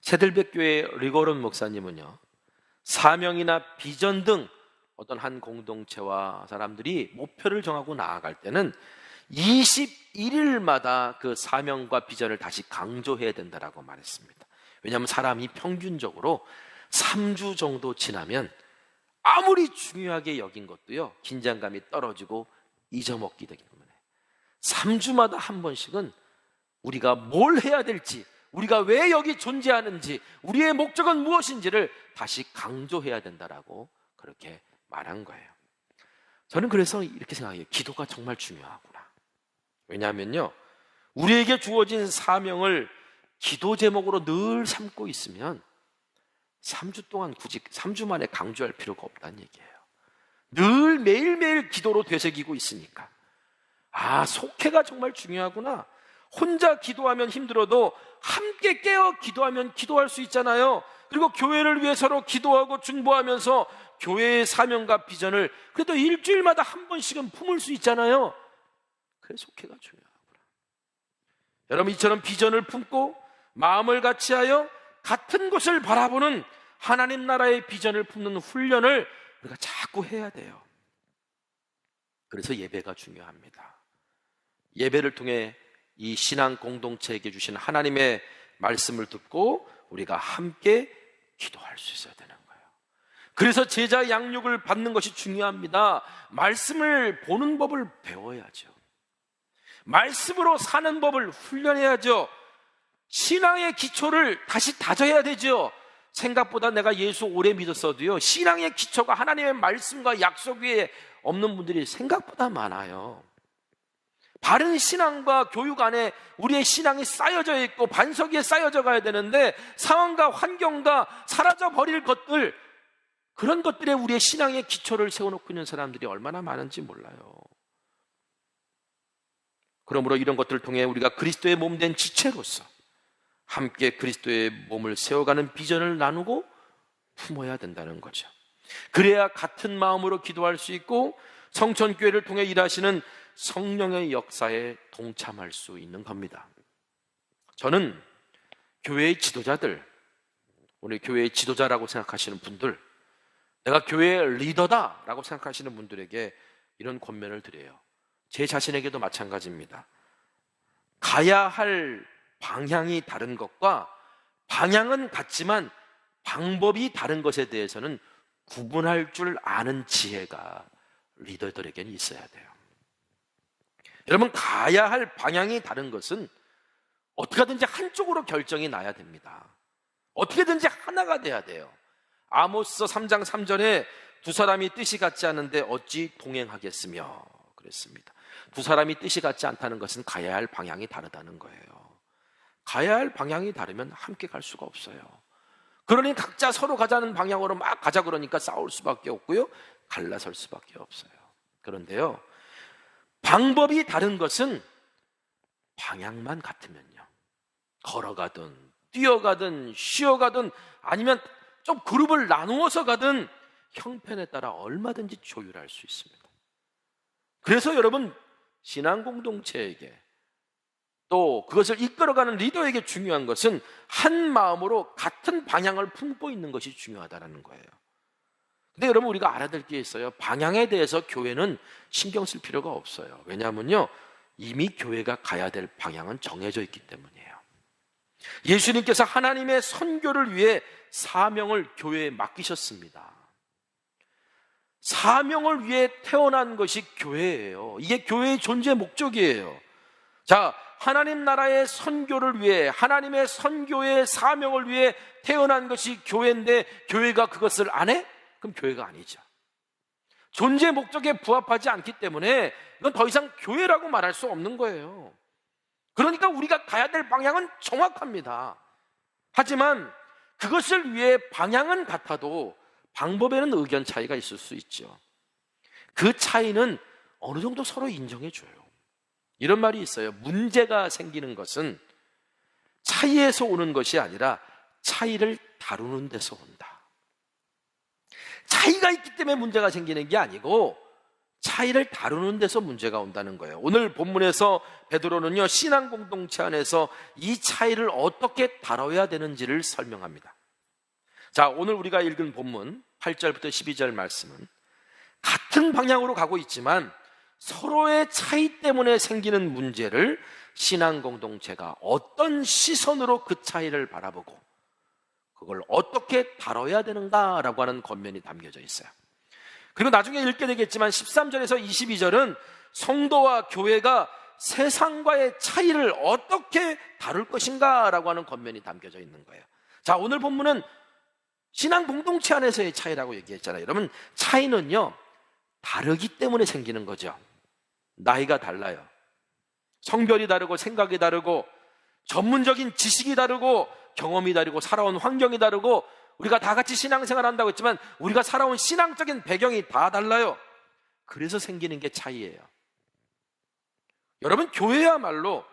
새들백교회 리고론 목사님은요, 사명이나 비전 등 어떤 한 공동체와 사람들이 목표를 정하고 나아갈 때는 21일마다 그 사명과 비전을 다시 강조해야 된다라고 말했습니다. 왜냐하면 사람이 평균적으로 3주 정도 지나면 아무리 중요하게 여긴 것도요, 긴장감이 떨어지고 잊어먹게 되기 때문에 3주마다 한 번씩은 우리가 뭘 해야 될지, 우리가 왜 여기 존재하는지, 우리의 목적은 무엇인지를 다시 강조해야 된다라고 그렇게 말한 거예요. 저는 그래서 이렇게 생각해요. 기도가 정말 중요하구나. 왜냐하면요, 우리에게 주어진 사명을 기도 제목으로 늘 삼고 있으면 3주 동안 굳이 3주 만에 강조할 필요가 없다는 얘기예요. 늘 매일매일 기도로 되새기고 있으니까 속회가 정말 중요하구나. 혼자 기도하면 힘들어도 함께 깨어 기도하면 기도할 수 있잖아요. 그리고 교회를 위해서로 기도하고 중보하면서 교회의 사명과 비전을 그래도 일주일마다 한 번씩은 품을 수 있잖아요. 그래서 속회가 중요하구나. 여러분, 이처럼 비전을 품고 마음을 같이하여 같은 곳을 바라보는 하나님 나라의 비전을 품는 훈련을 우리가 자꾸 해야 돼요. 그래서 예배가 중요합니다. 예배를 통해 이 신앙 공동체에게 주신 하나님의 말씀을 듣고 우리가 함께 기도할 수 있어야 되는 거예요. 그래서 제자 양육을 받는 것이 중요합니다. 말씀을 보는 법을 배워야죠. 말씀으로 사는 법을 훈련해야죠. 신앙의 기초를 다시 다져야 되죠. 생각보다 내가 예수 오래 믿었어도요, 신앙의 기초가 하나님의 말씀과 약속 위에 없는 분들이 생각보다 많아요. 바른 신앙과 교육 안에 우리의 신앙이 쌓여져 있고 반석 위에 쌓여져 가야 되는데, 상황과 환경과 사라져 버릴 것들, 그런 것들에 우리의 신앙의 기초를 세워놓고 있는 사람들이 얼마나 많은지 몰라요. 그러므로 이런 것들을 통해 우리가 그리스도의 몸 된 지체로서 함께 그리스도의 몸을 세워가는 비전을 나누고 품어야 된다는 거죠. 그래야 같은 마음으로 기도할 수 있고 성천교회를 통해 일하시는 성령의 역사에 동참할 수 있는 겁니다. 저는 교회의 지도자들, 오늘 교회의 지도자라고 생각하시는 분들, 내가 교회의 리더다라고 생각하시는 분들에게 이런 권면을 드려요. 제 자신에게도 마찬가지입니다. 가야 할 방향이 다른 것과 방향은 같지만 방법이 다른 것에 대해서는 구분할 줄 아는 지혜가 리더들에게는 있어야 돼요. 여러분, 가야 할 방향이 다른 것은 어떻게 하든지 한쪽으로 결정이 나야 됩니다. 어떻게든지 하나가 돼야 돼요. 아모스 3장 3절에 두 사람이 뜻이 같지 않은데 어찌 동행하겠으며 그랬습니다. 두 사람이 뜻이 같지 않다는 것은 가야 할 방향이 다르다는 거예요. 가야 할 방향이 다르면 함께 갈 수가 없어요. 그러니 각자 서로 가자는 방향으로 막 가자 그러니까 싸울 수밖에 없고요, 갈라설 수밖에 없어요. 그런데요, 방법이 다른 것은 방향만 같으면요, 걸어가든 뛰어가든 쉬어가든 아니면 좀 그룹을 나누어서 가든 형편에 따라 얼마든지 조율할 수 있습니다. 그래서 여러분, 신앙 공동체에게 또 그것을 이끌어가는 리더에게 중요한 것은 한 마음으로 같은 방향을 품고 있는 것이 중요하다는 거예요. 근데 여러분, 우리가 알아야 될 게 있어요. 방향에 대해서 교회는 신경 쓸 필요가 없어요. 왜냐하면요, 이미 교회가 가야 될 방향은 정해져 있기 때문이에요. 예수님께서 하나님의 선교를 위해 사명을 교회에 맡기셨습니다. 사명을 위해 태어난 것이 교회예요. 이게 교회의 존재 목적이에요. 자, 하나님 나라의 선교를 위해, 하나님의 선교의 사명을 위해 태어난 것이 교회인데 교회가 그것을 안 해? 그럼 교회가 아니죠. 존재 목적에 부합하지 않기 때문에 이건 더 이상 교회라고 말할 수 없는 거예요. 그러니까 우리가 가야 될 방향은 정확합니다. 하지만 그것을 위해 방향은 같아도 방법에는 의견 차이가 있을 수 있죠. 그 차이는 어느 정도 서로 인정해 줘요. 이런 말이 있어요. 문제가 생기는 것은 차이에서 오는 것이 아니라 차이를 다루는 데서 온다. 차이가 있기 때문에 문제가 생기는 게 아니고 차이를 다루는 데서 문제가 온다는 거예요. 오늘 본문에서 베드로는요, 신앙 공동체 안에서 이 차이를 어떻게 다뤄야 되는지를 설명합니다. 자, 오늘 우리가 읽은 본문 8절부터 12절 말씀은 같은 방향으로 가고 있지만 서로의 차이 때문에 생기는 문제를 신앙 공동체가 어떤 시선으로 그 차이를 바라보고 그걸 어떻게 다뤄야 되는가라고 하는 권면이 담겨져 있어요. 그리고 나중에 읽게 되겠지만 13절에서 22절은 성도와 교회가 세상과의 차이를 어떻게 다룰 것인가라고 하는 권면이 담겨져 있는 거예요. 자, 오늘 본문은 신앙 공동체 안에서의 차이라고 얘기했잖아요. 여러분, 차이는요, 다르기 때문에 생기는 거죠. 나이가 달라요. 성별이 다르고 생각이 다르고 전문적인 지식이 다르고 경험이 다르고 살아온 환경이 다르고 우리가 다 같이 신앙생활 한다고 했지만 우리가 살아온 신앙적인 배경이 다 달라요. 그래서 생기는 게 차이예요. 여러분, 교회야말로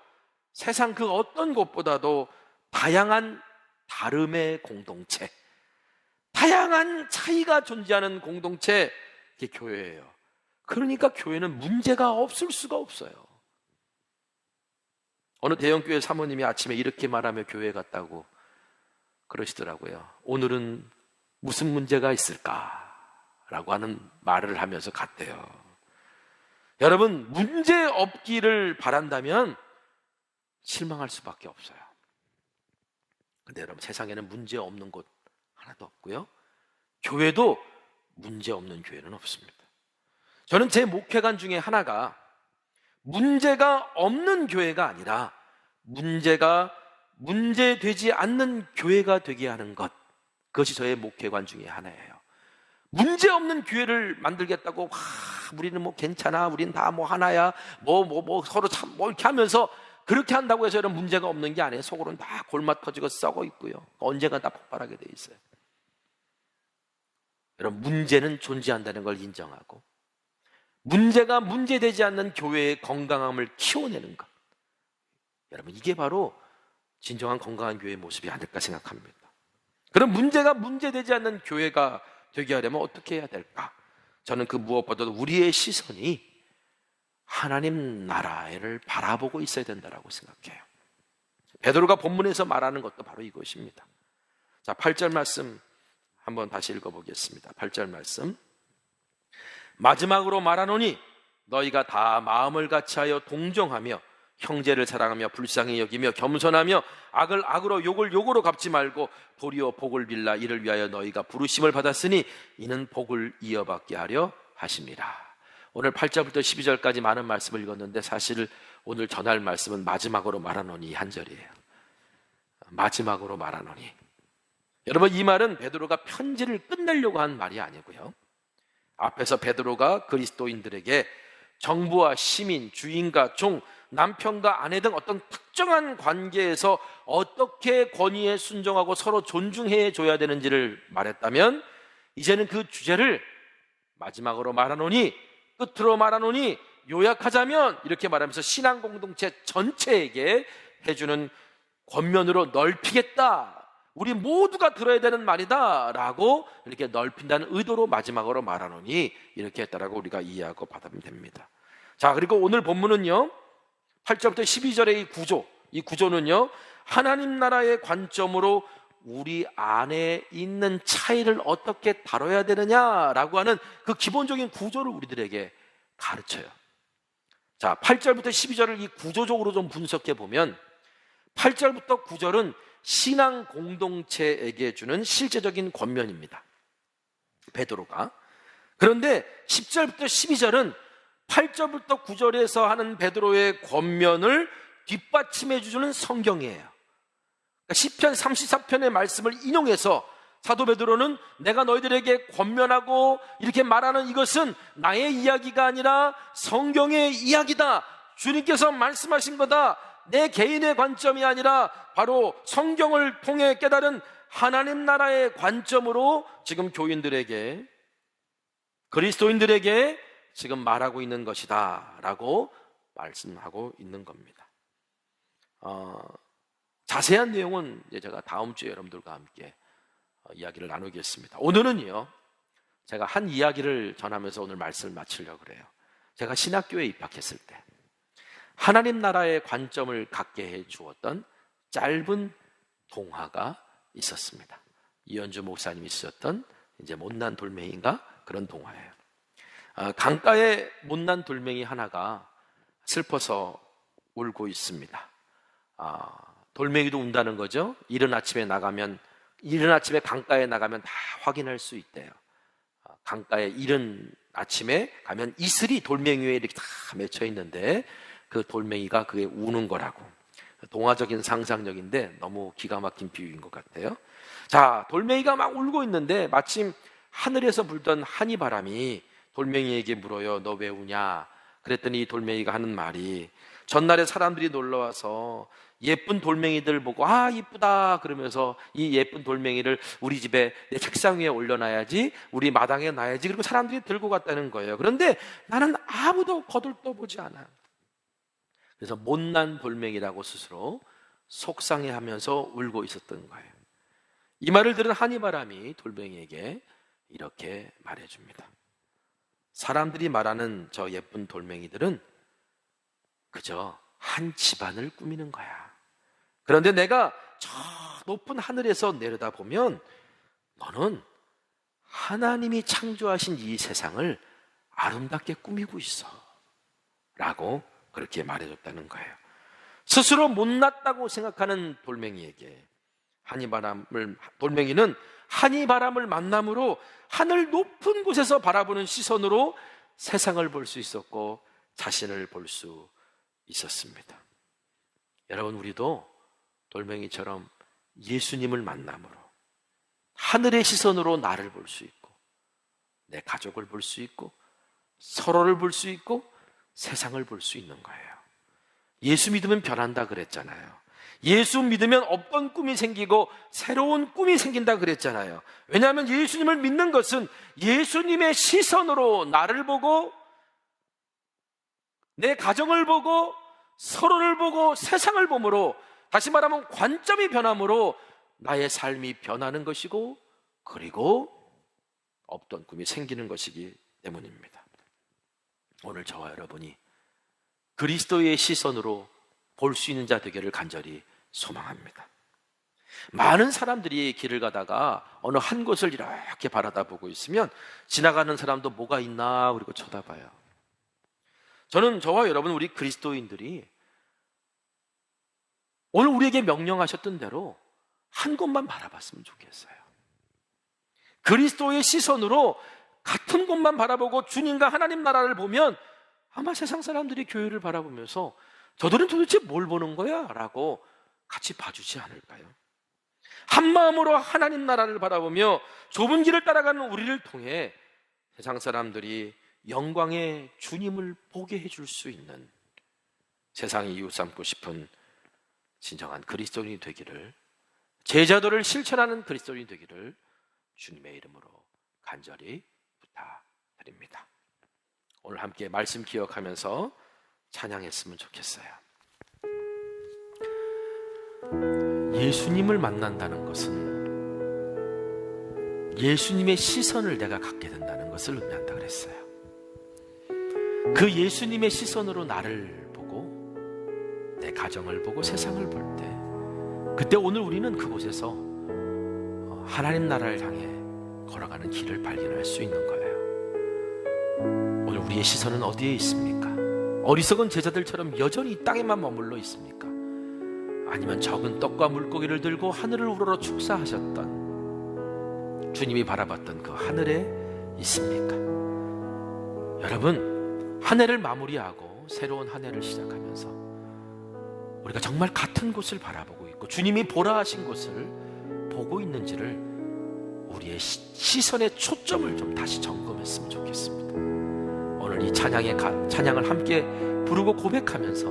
세상 그 어떤 곳보다도 다양한 다름의 공동체, 다양한 차이가 존재하는 공동체, 이게 교회예요. 그러니까 교회는 문제가 없을 수가 없어요. 어느 대형교회 사모님이 아침에 이렇게 말하며 교회에 갔다고 그러시더라고요. 오늘은 무슨 문제가 있을까라고 하는 말을 하면서 갔대요. 여러분, 문제 없기를 바란다면 실망할 수밖에 없어요. 근데 여러분, 세상에는 문제 없는 곳 하나도 없고요, 교회도 문제 없는 교회는 없습니다. 저는 제 목회관 중에 하나가 문제가 없는 교회가 아니라 문제되지 않는 교회가 되게 하는 것, 그것이 저의 목회관 중에 하나예요. 문제 없는 교회를 만들겠다고 우리는 뭐 괜찮아, 우리는 다 뭐 하나야, 서로 참 뭐 이렇게 하면서 그렇게 한다고 해서 여러분 문제가 없는 게 아니에요. 속으로는 다 골마 터지고 썩어 있고요. 언젠가 다 폭발하게 돼 있어요. 여러분, 문제는 존재한다는 걸 인정하고 문제가 문제되지 않는 교회의 건강함을 키워내는 것, 여러분, 이게 바로 진정한 건강한 교회의 모습이 아닐까 생각합니다. 그럼 문제가 문제되지 않는 교회가 되게 하려면 어떻게 해야 될까? 저는 그 무엇보다도 우리의 시선이 하나님 나라를 바라보고 있어야 된다고 생각해요. 베드로가 본문에서 말하는 것도 바로 이것입니다. 자, 8절 말씀 한번 다시 읽어보겠습니다. 8절 말씀. 마지막으로 말하노니 너희가 다 마음을 같이하여 동정하며 형제를 사랑하며 불쌍히 여기며 겸손하며 악을 악으로 욕을 욕으로 갚지 말고 도리어 복을 빌라. 이를 위하여 너희가 부르심을 받았으니 이는 복을 이어받게 하려 하심이라. 오늘 8절부터 12절까지 많은 말씀을 읽었는데 사실 오늘 전할 말씀은 마지막으로 말하노니 한 절이에요. 마지막으로 말하노니. 여러분, 이 말은 베드로가 편지를 끝내려고 한 말이 아니고요, 앞에서 베드로가 그리스도인들에게 정부와 시민, 주인과 종, 남편과 아내 등 어떤 특정한 관계에서 어떻게 권위에 순종하고 서로 존중해 줘야 되는지를 말했다면, 이제는 그 주제를 마지막으로 말하노니, 끝으로 말하노니, 요약하자면 이렇게 말하면서 신앙 공동체 전체에게 해주는 권면으로 넓히겠다, 우리 모두가 들어야 되는 말이다 라고 이렇게 넓힌다는 의도로 마지막으로 말하노니 이렇게 했다라고 우리가 이해하고 받으면 됩니다. 자, 그리고 오늘 본문은요, 8절부터 12절의 이 구조는요, 하나님 나라의 관점으로 우리 안에 있는 차이를 어떻게 다뤄야 되느냐라고 하는 그 기본적인 구조를 우리들에게 가르쳐요. 자, 8절부터 12절을 이 구조적으로 좀 분석해 보면 8절부터 9절은 신앙 공동체에게 주는 실제적인 권면입니다, 베드로가. 그런데 10절부터 12절은 8절부터 9절에서 하는 베드로의 권면을 뒷받침해 주는 성경이에요. 그러니까 시편 34편의 말씀을 인용해서 사도 베드로는 내가 너희들에게 권면하고 이렇게 말하는 이것은 나의 이야기가 아니라 성경의 이야기다, 주님께서 말씀하신 거다, 내 개인의 관점이 아니라 바로 성경을 통해 깨달은 하나님 나라의 관점으로 지금 교인들에게, 그리스도인들에게 지금 말하고 있는 것이다 라고 말씀하고 있는 겁니다. 자세한 내용은 이제 제가 다음 주에 여러분들과 함께 이야기를 나누겠습니다. 오늘은요, 제가 한 이야기를 전하면서 오늘 말씀을 마치려고 그래요. 제가 신학교에 입학했을 때 하나님 나라의 관점을 갖게 해 주었던 짧은 동화가 있었습니다. 이현주 목사님이 쓰셨던 이제 못난 돌멩이인가 그런 동화예요. 강가에 못난 돌멩이 하나가 슬퍼서 울고 있습니다. 돌멩이도 운다는 거죠. 이른 아침에 강가에 나가면 다 확인할 수 있대요. 강가에 이른 아침에 가면 이슬이 돌멩이 위에 이렇게 다 맺혀 있는데 그 돌멩이가 그게 우는 거라고. 동화적인 상상력인데 너무 기가 막힌 비유인 것 같아요. 자, 돌멩이가 막 울고 있는데 마침 하늘에서 불던 한이바람이 돌멩이에게 물어요. 너 왜 우냐? 그랬더니 돌멩이가 하는 말이, 전날에 사람들이 놀러와서 예쁜 돌멩이들 보고 이쁘다 그러면서 이 예쁜 돌멩이를 우리 집에 내 책상 위에 올려놔야지, 우리 마당에 놔야지, 그리고 사람들이 들고 갔다는 거예요. 그런데 나는 아무도 거들떠보지 않아. 그래서 못난 돌멩이라고 스스로 속상해하면서 울고 있었던 거예요. 이 말을 들은 한이바람이 돌멩이에게 이렇게 말해줍니다. 사람들이 말하는 저 예쁜 돌멩이들은 그저 한 집안을 꾸미는 거야. 그런데 내가 저 높은 하늘에서 내려다보면 너는 하나님이 창조하신 이 세상을 아름답게 꾸미고 있어 라고 그렇게 말해줬다는 거예요. 스스로 못났다고 생각하는 돌멩이에게 돌멩이는 한이바람을 만남으로 하늘 높은 곳에서 바라보는 시선으로 세상을 볼 수 있었고 자신을 볼 수 있었습니다. 여러분, 우리도 돌멩이처럼 예수님을 만남으로 하늘의 시선으로 나를 볼 수 있고 내 가족을 볼 수 있고 서로를 볼 수 있고 세상을 볼 수 있는 거예요. 예수 믿으면 변한다 그랬잖아요. 예수 믿으면 없던 꿈이 생기고 새로운 꿈이 생긴다 그랬잖아요. 왜냐하면 예수님을 믿는 것은 예수님의 시선으로 나를 보고 내 가정을 보고 서로를 보고 세상을 보므로, 다시 말하면 관점이 변함으로 나의 삶이 변하는 것이고 그리고 없던 꿈이 생기는 것이기 때문입니다. 오늘 저와 여러분이 그리스도의 시선으로 볼 수 있는 자 되기를 간절히 소망합니다. 많은 사람들이 길을 가다가 어느 한 곳을 이렇게 바라다보고 있으면 지나가는 사람도 뭐가 있나 그리고 쳐다봐요. 저는 저와 여러분, 우리 그리스도인들이 오늘 우리에게 명령하셨던 대로 한 곳만 바라봤으면 좋겠어요. 그리스도의 시선으로 같은 곳만 바라보고 주님과 하나님 나라를 보면 아마 세상 사람들이 교회를 바라보면서 저들은 도대체 뭘 보는 거야? 라고 같이 봐주지 않을까요? 한 마음으로 하나님 나라를 바라보며 좁은 길을 따라가는 우리를 통해 세상 사람들이 영광의 주님을 보게 해줄 수 있는 세상이 이웃 삼고 싶은 진정한 그리스도인이 되기를, 제자도를 실천하는 그리스도인이 되기를 주님의 이름으로 간절히 부탁드립니다. 오늘 함께 말씀 기억하면서 찬양했으면 좋겠어요. 예수님을 만난다는 것은 예수님의 시선을 내가 갖게 된다는 것을 의미한다 그랬어요. 그 예수님의 시선으로 나를 보고 내 가정을 보고 세상을 볼 때, 그때 오늘 우리는 그곳에서 하나님 나라를 향해 걸어가는 길을 발견할 수 있는 거예요. 오늘 우리의 시선은 어디에 있습니까? 어리석은 제자들처럼 여전히 이 땅에만 머물러 있습니까? 아니면 적은 떡과 물고기를 들고 하늘을 우러러 축사하셨던 주님이 바라봤던 그 하늘에 있습니까? 여러분, 한 해를 마무리하고 새로운 한 해를 시작하면서 우리가 정말 같은 곳을 바라보고 있고 주님이 보라 하신 곳을 보고 있는지를 우리의 시선의 초점을 좀 다시 점검했으면 좋겠습니다. 오늘 이 찬양을 함께 부르고 고백하면서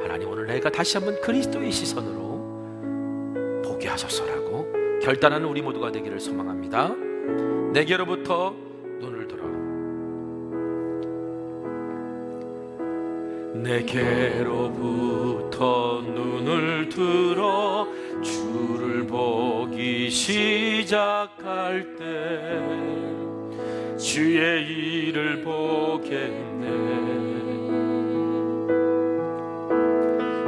하나님, 오늘 내가 다시 한번 그리스도의 시선으로 보게 하소서라고 결단하는 우리 모두가 되기를 소망합니다. 내게로부터 눈을 들어, 내게로부터 눈을 들어 주를 보기 시작할 때 주의 일을 보겠네.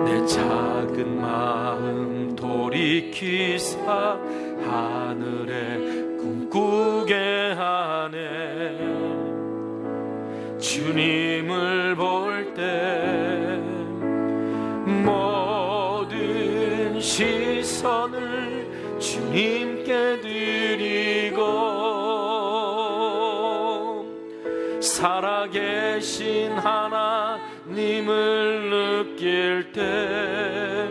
내 작은 마음 돌이키사 하늘에 꿈꾸게 하네. 주님을 볼 때 모든 시선을 주님께 드리고 살아계신 하나님을 느낄 때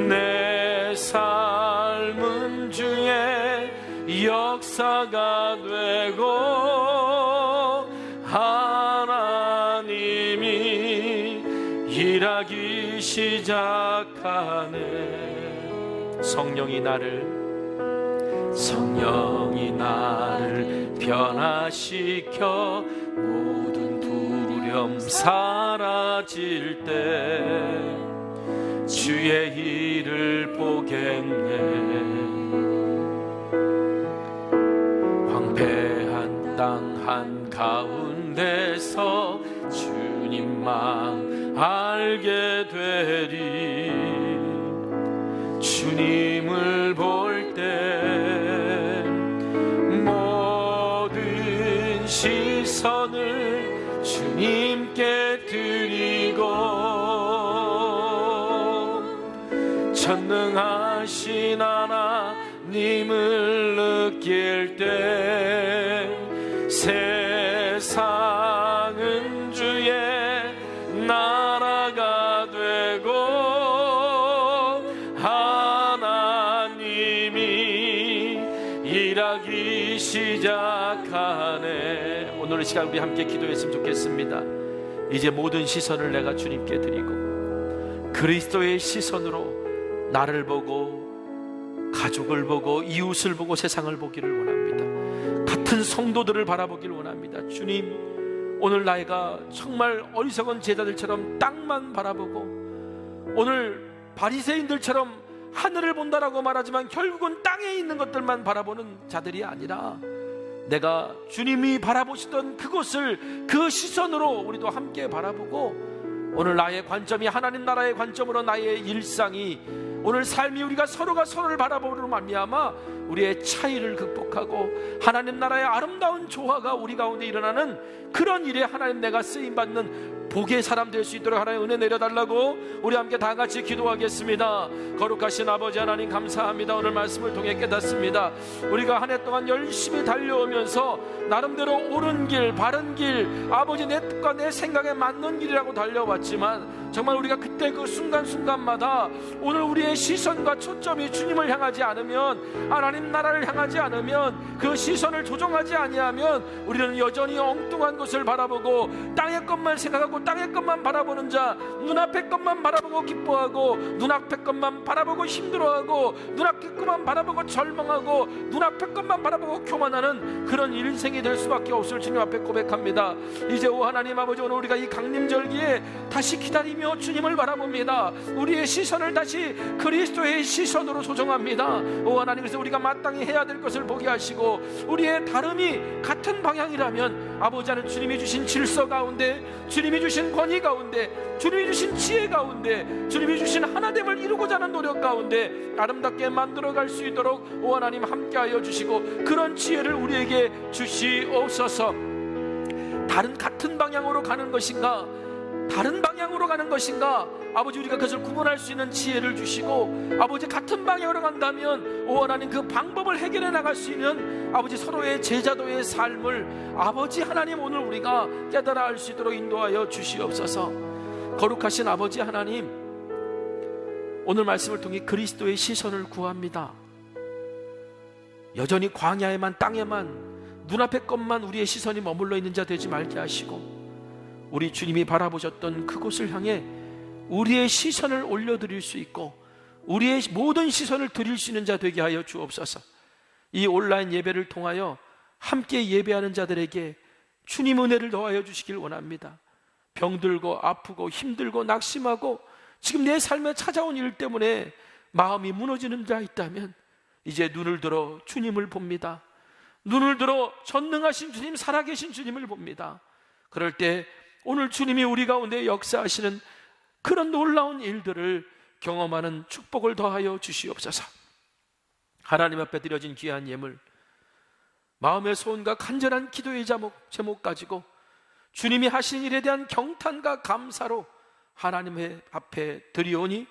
내 삶은 주의 역사가 되고 하나님이 일하기 시작하네. 성령이 나를 변화시켜 모든 두려움 사라질 때 주의 일을 보겠네. 황폐한 땅 한가운데서 주님만 알게 되리. 주님을 볼 때 모든 시선을 주님께 드리고 전능하신 하나님을 느낄 때 세상은 주의 나라가 되고 하나님이 일하기 시작하네. 오늘 이 시간 우리 함께 기도했으면 좋겠습니다. 이제 모든 시선을 내가 주님께 드리고 그리스도의 시선으로 나를 보고 가족을 보고 이웃을 보고 세상을 보기를 원합니다. 같은 성도들을 바라보기를 원합니다. 주님, 오늘 나이가 정말 어리석은 제자들처럼 땅만 바라보고 오늘 바리새인들처럼 하늘을 본다라고 말하지만 결국은 땅에 있는 것들만 바라보는 자들이 아니라 내가 주님이 바라보시던 그곳을 그 시선으로 우리도 함께 바라보고 오늘 나의 관점이 하나님 나라의 관점으로 나의 일상이 오늘 삶이 우리가 서로가 서로를 바라보므로 말미암아 우리의 차이를 극복하고 하나님 나라의 아름다운 조화가 우리 가운데 일어나는 그런 일에 하나님 내가 쓰임받는 복의 사람 될 수 있도록 하나님 은혜 내려달라고 우리 함께 다 같이 기도하겠습니다. 거룩하신 아버지 하나님 감사합니다. 오늘 말씀을 통해 깨닫습니다. 우리가 한 해 동안 열심히 달려오면서 나름대로 옳은 길 바른 길 아버지 내 뜻과 내 생각에 맞는 길이라고 달려왔지만 정말 우리가 그때 그 순간순간마다 오늘 우리의 시선과 초점이 주님을 향하지 않으면 하나님 나라를 향하지 않으면 그 시선을 조정하지 아니하면 우리는 여전히 엉뚱한 것을 바라보고 땅의 것만 생각하고 땅의 것만 바라보는 자, 눈앞의 것만 바라보고 기뻐하고 눈앞의 것만 바라보고 힘들어하고 눈앞의 것만 바라보고 절망하고 눈앞의 것만 바라보고 교만하는 그런 인생이 될 수밖에 없을 주님 앞에 고백합니다. 이제 오 하나님 아버지, 오늘 우리가 이 강림절기에 다시 기다리며 주님을 바라봅니다. 우리의 시선을 다시 그리스도의 시선으로 조정합니다. 오 하나님, 그래서 우리가 마땅히 해야 될 것을 보게 하시고 우리의 다름이 같은 방향이라면 아버지 하나님 주님이 주신 질서 가운데, 주님이 주신 권위 가운데, 주님이 주신 지혜 가운데, 주님이 주신 하나됨을 이루고자 하는 노력 가운데 아름답게 만들어갈 수 있도록 오 하나님 함께하여 주시고 그런 지혜를 우리에게 주시옵소서. 같은 방향으로 가는 것인가 다른 방향으로 가는 것인가 아버지 우리가 그것을 구분할 수 있는 지혜를 주시고 아버지 같은 방향으로 간다면 오 하나님 그 방법을 해결해 나갈 수 있는 아버지 서로의 제자도의 삶을 아버지 하나님 오늘 우리가 깨달아 알 수 있도록 인도하여 주시옵소서. 거룩하신 아버지 하나님, 오늘 말씀을 통해 그리스도의 시선을 구합니다. 여전히 광야에만 땅에만 눈앞의 것만 우리의 시선이 머물러 있는 자 되지 말게 하시고 우리 주님이 바라보셨던 그곳을 향해 우리의 시선을 올려드릴 수 있고 우리의 모든 시선을 드릴 수 있는 자 되게 하여 주옵소서. 이 온라인 예배를 통하여 함께 예배하는 자들에게 주님 은혜를 더하여 주시길 원합니다. 병들고 아프고 힘들고 낙심하고 지금 내 삶에 찾아온 일 때문에 마음이 무너지는 자 있다면 이제 눈을 들어 주님을 봅니다. 눈을 들어 전능하신 주님, 살아계신 주님을 봅니다. 그럴 때 오늘 주님이 우리 가운데 역사하시는 그런 놀라운 일들을 경험하는 축복을 더하여 주시옵소서. 하나님 앞에 드려진 귀한 예물, 마음의 소원과 간절한 기도의 제목 가지고 주님이 하신 일에 대한 경탄과 감사로 하나님 앞에 드리오니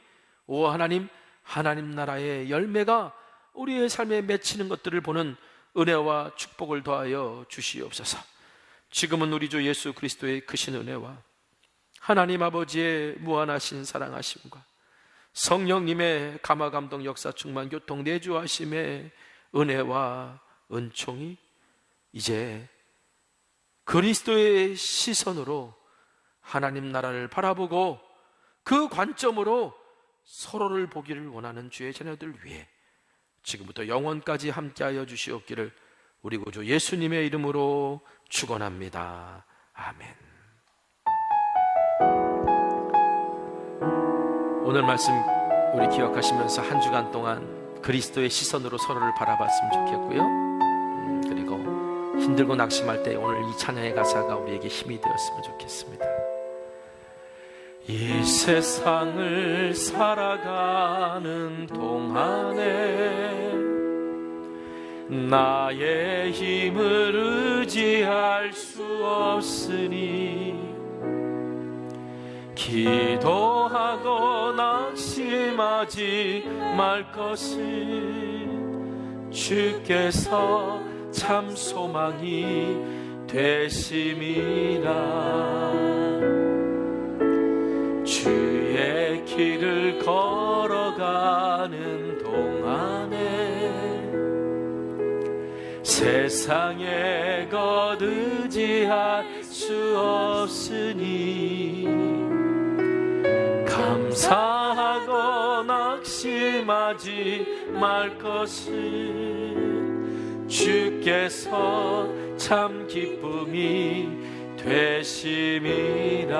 오 하나님, 하나님 나라의 열매가 우리의 삶에 맺히는 것들을 보는 은혜와 축복을 더하여 주시옵소서. 지금은 우리 주 예수 그리스도의 크신 은혜와 하나님 아버지의 무한하신 사랑하심과 성령님의 감화감동 역사 충만 교통 내주하심의 은혜와 은총이 이제 그리스도의 시선으로 하나님 나라를 바라보고 그 관점으로 서로를 보기를 원하는 주의 자녀들 위해 지금부터 영원까지 함께하여 주시옵기를 우리 구주 예수님의 이름으로 축원합니다. 아멘. 오늘 말씀 우리 기억하시면서 한 주간 동안 그리스도의 시선으로 서로를 바라봤으면 좋겠고요. 그리고 힘들고 낙심할 때 오늘 이 찬양의 가사가 우리에게 힘이 되었으면 좋겠습니다. 이 세상을 살아가는 동안에 나의 힘을 의지할 수 없으니 기도하고 낙심하지 말 것을 주께서 참 소망이 되심이라. 주의 길을 걸어가는 동안에 세상에 거두지할 수 없으니 감사하고 낙심하지 말 것을 주께서 참 기쁨이 되심이라.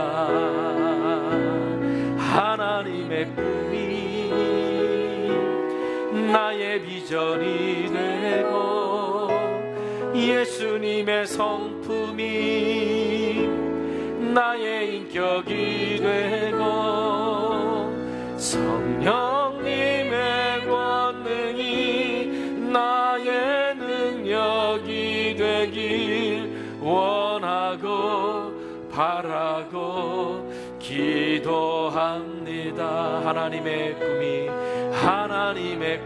하나님의 꿈이 나의 비전이 되고 예수님의 성품이 나의 인격이 되고 성령님의 권능이 나의 능력이 되길 원하고 바라고 기도합니다. 하나님의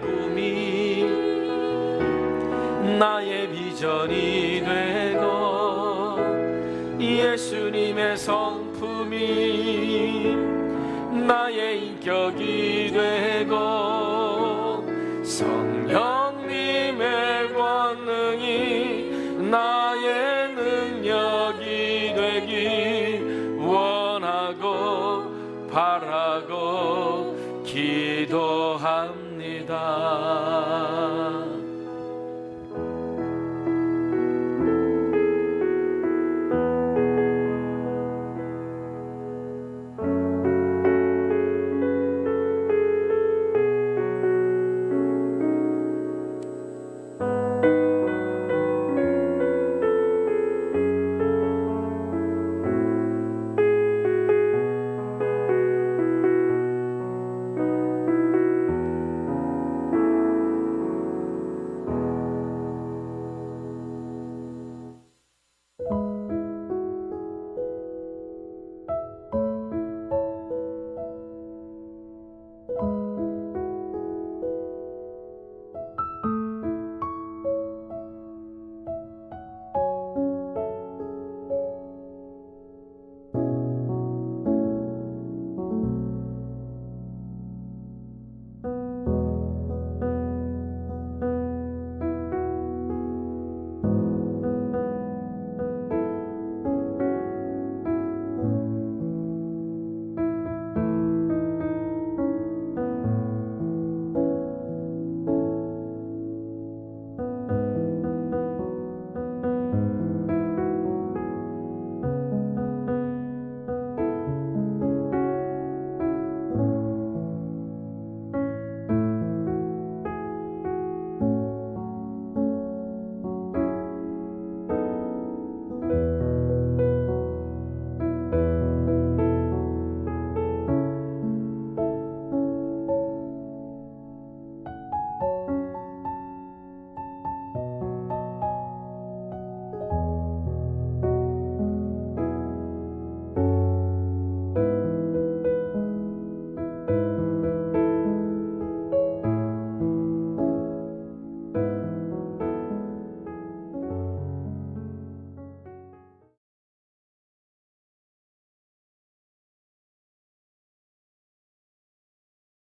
꿈이 나의 비전이 되고 예수님의 성품이 나의 인격이 되고 성령님의 권능이 나의 능력이 되길 원하고 바라고 기도합니다.